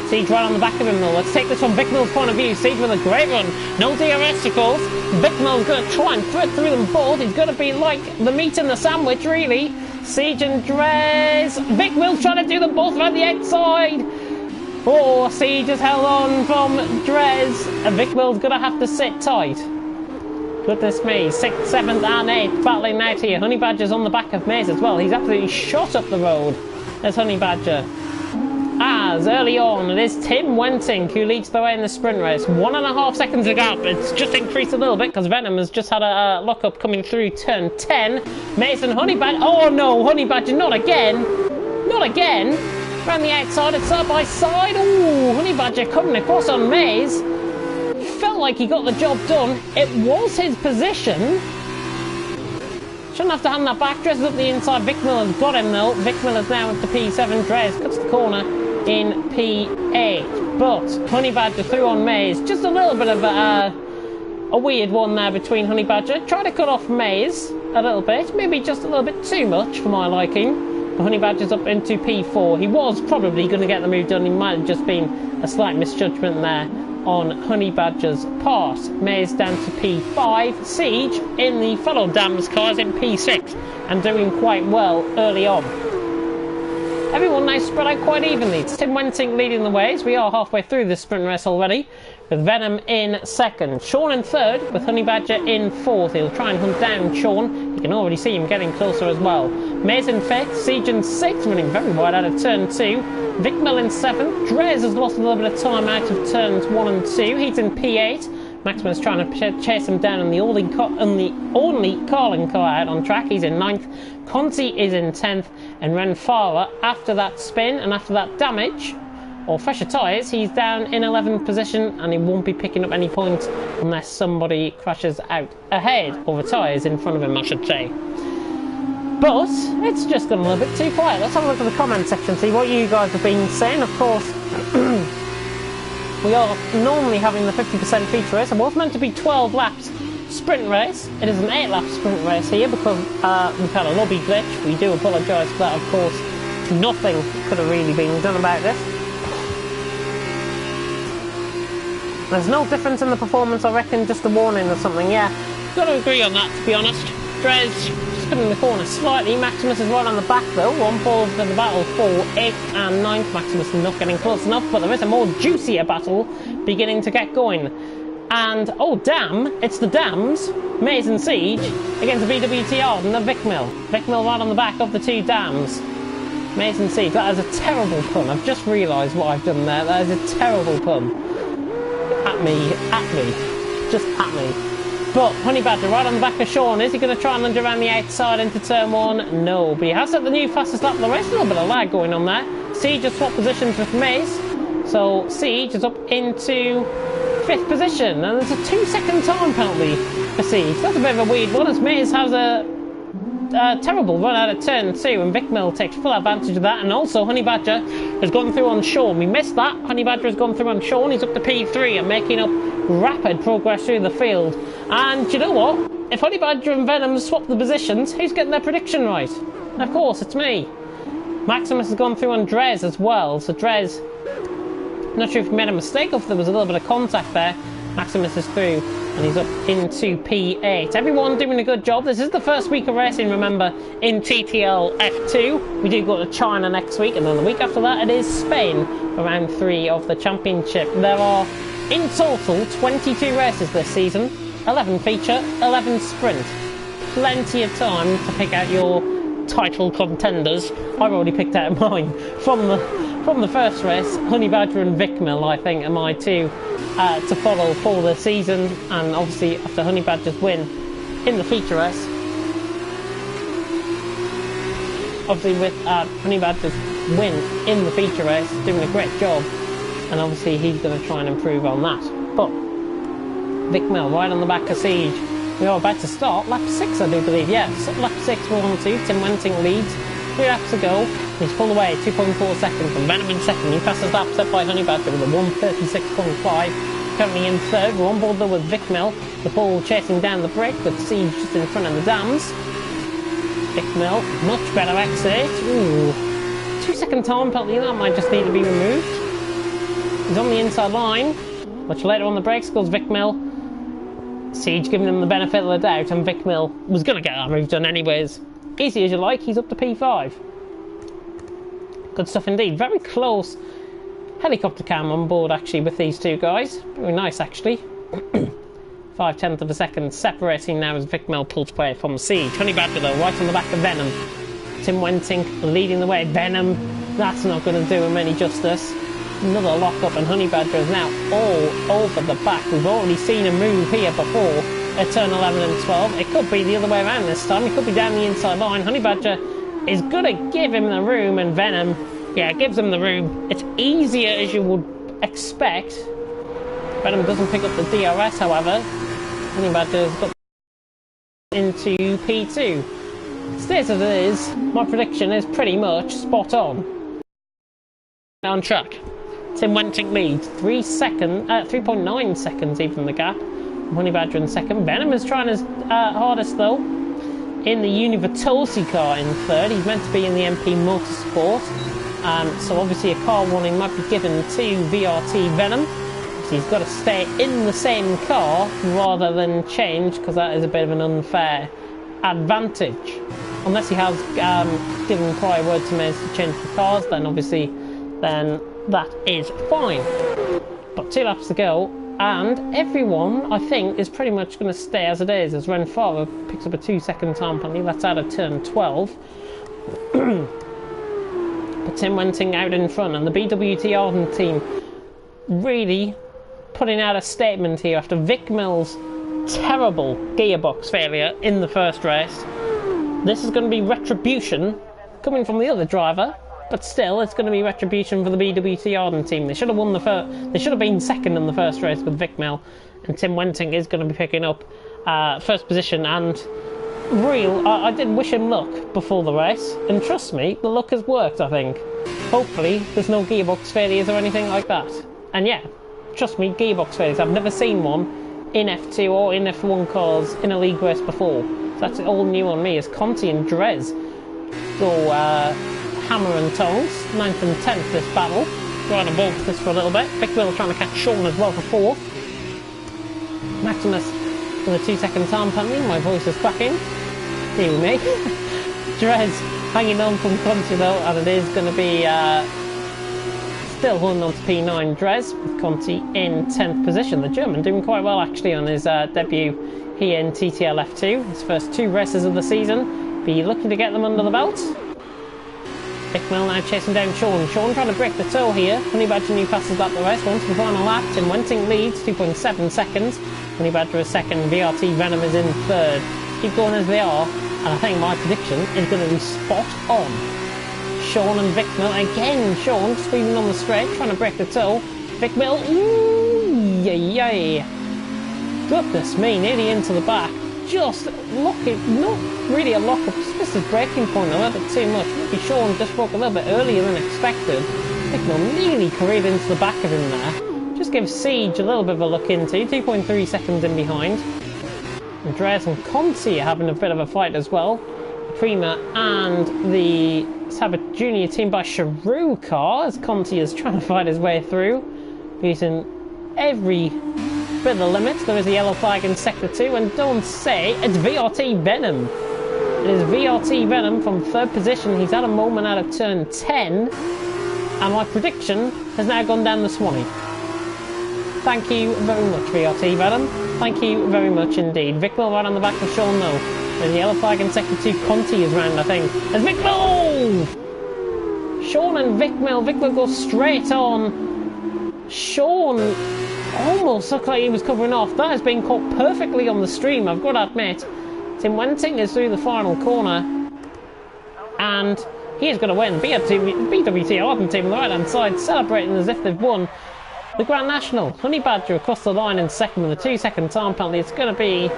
Siege right on the back of him, though. Let's take this from Vic Mill's point of view. Siege with a great run. No DRS, of course. Vic Mill's going to try and thread through them both. He's going to be like the meat in the sandwich, really. Siege and Drez. Vic Mill's trying to do them both around the outside. Oh, Siege has held on from Drez. And Vic Mill's going to have to sit tight. Goodness me, 6th, 7th and 8th battling out here. Honey Badger's on the back of Maze as well. He's absolutely shot up the road. There's Honey Badger. As as early on it is Tim Wenting who leads the way in the sprint race. 1.5 seconds a gap. It's just increased a little bit because Venom has just had a lock-up coming through turn 10. Mason Honey Badger. Oh no, Honey Badger, not again. Not again. Around the outside, it's side by side. Ooh, Honey Badger coming across on Maze. Felt like he got the job done. It was his position. Shouldn't have to hand that back. Drez is up the inside. Vic Miller's got him though. Vic Miller's now at the P7. Drez cuts the corner in P8. But Honey Badger through on Maze. Just a little bit of a weird one there between Honey Badger. Tried to cut off Maze a little bit. Maybe just a little bit too much for my liking. But Honey Badger's up into P4. He was probably going to get the move done. He might have just been a slight misjudgment there on Honey Badger's part. Maze down to P5. Siege in the fellow Dams cars in P6 and doing quite well early on. Everyone now spread out quite evenly. It's Tim Wenting leading the ways. We are halfway through this sprint race already, with Venom in second. Sean in third, with Honey Badger in fourth. He'll try and hunt down Sean. You can already see him getting closer as well. Maze in fifth, Siege in sixth, running very wide out of turn 2. Vic Mill in seventh. Drez has lost a little bit of time out of turns 1 and 2. He's in P8. Maximus trying to chase him down on the only Carlin car out on track. He's in 9th. Conti is in 10th. And Renfara, after that spin and after that damage, or fresher tyres, he's down in 11th position and he won't be picking up any points unless somebody crashes out ahead, or retires in front of him, I should say. But it's just gone a little bit too quiet. Let's have a look at the comment section, see what you guys have been saying. Of course, we are normally having the 50% feature race. It was meant to be 12 laps sprint race. It is an 8-lap sprint race here because we've had a lobby glitch. We do apologise for that, of course. Nothing could have really been done about this. There's no difference in the performance, I reckon, just a warning or something. Yeah, got to agree on that, to be honest. Drez spinning the corner slightly. Maximus is right on the back though. One falls to the battle for 8th and 9th. Maximus not getting close enough, but there is a more juicier battle beginning to get going. And, oh damn, it's the Dams, Maze and Siege, against the VWTR and the Vic Mill. Vic Mill right on the back of the two Dams. Maze and Siege, that is a terrible pun. I've just realised what I've done there. That is a terrible pun. At me, just at me. But Honey Badger right on the back of Sean. Is he going to try and lunge around the outside into turn 1? No, but he has set the new fastest lap of the race. A little bit of lag going on there. Siege has swapped positions with Maze. So Siege is up into 5th position. And there's a 2-second time penalty for Siege. That's a bit of a weird one, as Maze has a terrible run out of turn 2, and Vic Mill takes full advantage of that. And also Honey Badger has gone through on Sean. We missed that. Honey Badger has gone through on Sean. He's up to P3 and making up rapid progress through the field. And you know what? If Honey Badger and Venom swap the positions, who's getting their prediction right? Of course, it's me. Maximus has gone through on Drez as well. So Drez, not sure if he made a mistake or if there was a little bit of contact there. Maximus is through and he's up into P8. Everyone doing a good job. This is the first week of racing, remember, in TTL F2. We do go to China next week, and then the week after that it is Spain for round 3 of the championship. There are in total 22 races this season, 11 feature, 11 sprint. Plenty of time to pick out your title contenders. I've already picked out mine from the first race. Honey Badger and Vic Mill, I think, are my two to follow for the season. And obviously after Honey Badger's win in the feature race, obviously with Honey Badger's win in the feature race, doing a great job, and obviously he's going to try and improve on that. But Vic Mill right on the back of Siege. We are about to start lap 6, I do believe. Yeah, lap 6 we're on to. Tim Wenting leads. 3 laps to go. He's pulled away 2.4 seconds from Venom in second. He passes lap set by Honey Badger with a 1:36.5. Currently in third. We're on board though with Vic Mill. The ball chasing down the break with Siege just in front of the Dams. Vic Mill, much better exit. Ooh, 2-second time penalty. That might just need to be removed. He's on the inside line. Much later on the brakes goes Vic Mill. Siege giving him the benefit of the doubt, and Vic Mill was going to get that move done anyways. Easy as you like, he's up to P5. Good stuff indeed. Very close helicopter cam on board actually with these two guys. Very nice actually. 0.5 of a second separating now as Vic Mill pulls away from Siege. Honey Badger though, right on the back of Venom. Tim Wenting leading the way. Venom That's not going to do him any justice. Another lock-up, and Honey Badger is now all over the back. We've already seen a move here before at turn 11 and 12. It could be the other way around this time. It could be down the inside line. Honey Badger is going to give him the room, and Venom, yeah, gives him the room. It's easier as you would expect. Venom doesn't pick up the DRS, however. Honey Badger's got into P2. Stays as it is. My prediction is pretty much spot on. On track. Tim Wenting leads 3.9 seconds even the gap. Honey Badger in second. Venom is trying his hardest though. In the Univertosi car in third. He's meant to be in the MP Motorsport. So obviously a car warning might be given to VRT Venom. So he's got to stay in the same car rather than change, because that is a bit of an unfair advantage. Unless he has given prior word to Maze to change the cars, then obviously that is fine. But 2 laps to go, and everyone, I think, is pretty much going to stay as it is, as Ren Farah picks up a 2-second time penalty. That's out of turn 12. But Tim Wenting out in front, and the BWT Arden team really putting out a statement here after Vic Mills' terrible gearbox failure in the first race. This is going to be retribution coming from the other driver, but still, it's going to be retribution for the BWT Arden team. They should have won they should have been second in the first race with Vic Mill, and Tim Wenting is going to be picking up first position. And I did wish him luck before the race, and trust me, the luck has worked. I think. Hopefully, there's no gearbox failures or anything like that. And yeah, trust me, gearbox failures. I've never seen one in F2 or in F1 cars in a league race before. So that's all new on me, as Conti and Drez go hammer and tongs. 9th and 10th this battle. Trying to bolt this for a little bit. Vic Mill trying to catch Sean as well for 4th. Maximus with a 2-second time penalty. My voice is cracking. Deal with me. Drez hanging on from Conti though, and it is going to be still holding on to P9 Drez, with Conti in 10th position. The German doing quite well actually on his debut here in TTL F2. His first 2 races of the season. Be looking to get them under the belt. Vic Mill now chasing down Sean. Sean trying to break the toe here. Honey Badger new passes back the rest. Onto the final lap. Tim Wenting leads 2.7 seconds. Honey Badger is second. VRT Venom is in third. Keep going as they are. And I think my prediction is going to be spot on. Sean and Vic Mill again. Sean squeezing on the straight, trying to break the toe. Vic Mill, yay. Goodness me, nearly into the back. Just locking, not really a lock-up, just his braking point a little bit too much. Maybe Sean just broke a little bit earlier than expected. Vic Mill nearly careened into the back of him there. Just gives Siege a little bit of a look into, 2.3 seconds in behind. Andreas and Conti are having a bit of a fight as well. Prima and the Sabbath Junior team by Sharu car, as Conti is trying to fight his way through, using every bit of the limits. There is a yellow flag in sector 2, and don't say it's VRT Venom. It is VRT Venom from 3rd position. He's had a moment out of turn 10, and my prediction has now gone down the Swanee. Thank you very much, VRT Venom. Thank you very much indeed. Vic Mill right on the back of Sean though. There's a yellow flag in sector 2. Conti is round, I think. There's Vic Mill! Sean and Vic Mill. Vic Mill goes straight on. Sean almost looked like he was covering off. That has been caught perfectly on the stream, I've got to admit. Tim Wenting is through the final corner, and he is going to win. BWT Arden team on the right hand side celebrating as if they've won the Grand National. Honey Badger across the line in second with a 2-second time penalty. It's going to be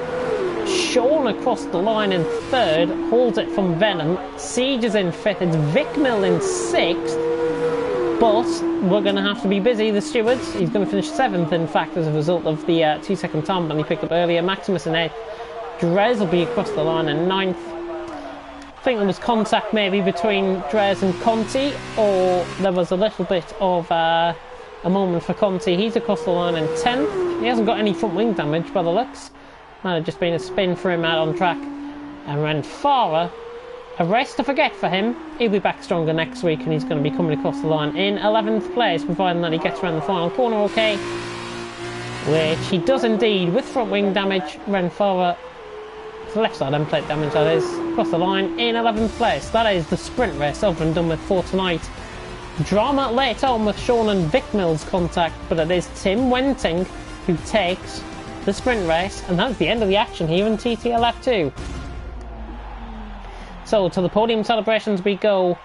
Sean across the line in third, holds it from Venom. Siege is in fifth. It's Vic Mill in sixth. But we're going to have to be busy, the stewards. He's going to finish 7th, in fact, as a result of the 2-second time penalty picked up earlier. Maximus in 8th. Drez will be across the line in 9th. I think there was contact maybe between Drez and Conti, or there was a little bit of a moment for Conti. He's across the line in 10th. He hasn't got any front wing damage by the looks. Might have just been a spin for him out on track. And Ren Farah, a race to forget for him. He'll be back stronger next week, and he's going to be coming across the line in 11th place, providing that he gets around the final corner okay. Which he does indeed, with front wing damage. Ren Farah, left side end plate damage that is, across the line in 11th place. That is the sprint race over and done with for tonight. drama later on with Sean and Vic Mills' contact, but it is Tim Wenting who takes the sprint race, and that's the end of the action here in TTL F2. So to the podium celebrations we go,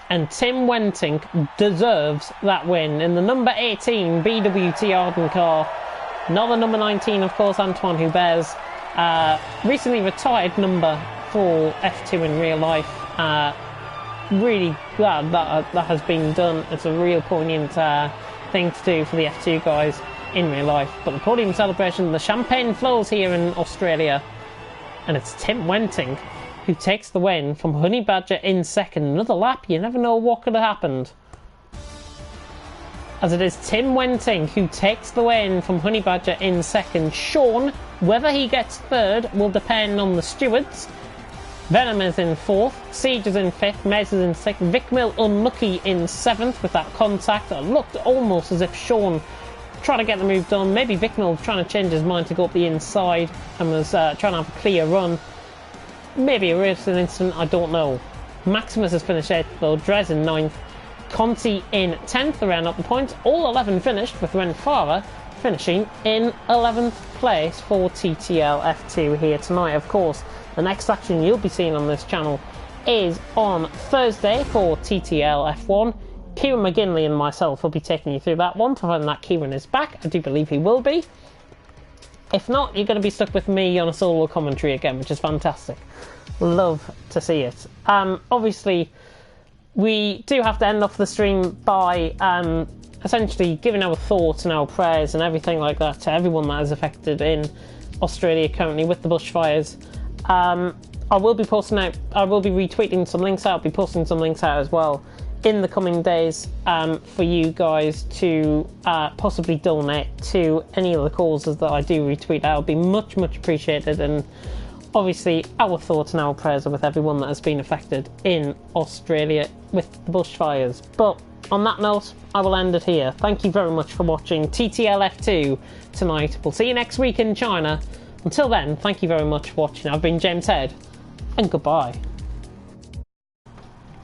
and Tim Wenting deserves that win in the number 18 BWT Arden car. Not the number 19, of course, Antoine Hubert's recently retired number for F2 in real life. Really glad that has been done. It's a real poignant thing to do for the F2 guys in real life. But the podium celebration, the champagne flows here in Australia, and it's Tim Wenting who takes the win from Honey Badger in second. Another lap, you never know what could have happened. As it is Tim Wenting who takes the win from Honey Badger in second. Sean, whether he gets third will depend on the stewards. Venom is in fourth, Siege is in fifth, Mez is in sixth, Vic Mill unlucky in seventh with that contact. It looked almost as if Sean tried to get the move done. Maybe Vic Mill trying to change his mind to go up the inside and was trying to have a clear run. Maybe a racing incident, I don't know. Maximus has finished 8th though, Drez in 9th, Conti in 10th, they ran up the points. All 11 finished, with Ren Farah finishing in 11th place for TTL F2 here tonight. Of course, the next action you'll be seeing on this channel is on Thursday for TTL F1. Kieran McGinley and myself will be taking you through that one, providing that Kieran is back. I do believe he will be. If not, you're going to be stuck with me on a solo commentary again, which is fantastic. Love to see it. Obviously, we do have to end off the stream by essentially giving our thoughts and our prayers and everything like that to everyone that is affected in Australia currently with the bushfires. I will be posting out, I will be retweeting some links out, I'll be posting some links out as well in the coming days for you guys to possibly donate to any of the causes that I do retweet out. It would be much appreciated, and obviously our thoughts and our prayers are with everyone that has been affected in Australia with the bushfires. But on that note, I will end it here. Thank you very much for watching TTL F2 tonight. We'll see you next week in China. Until then, thank you very much for watching. I've been James Head, and goodbye.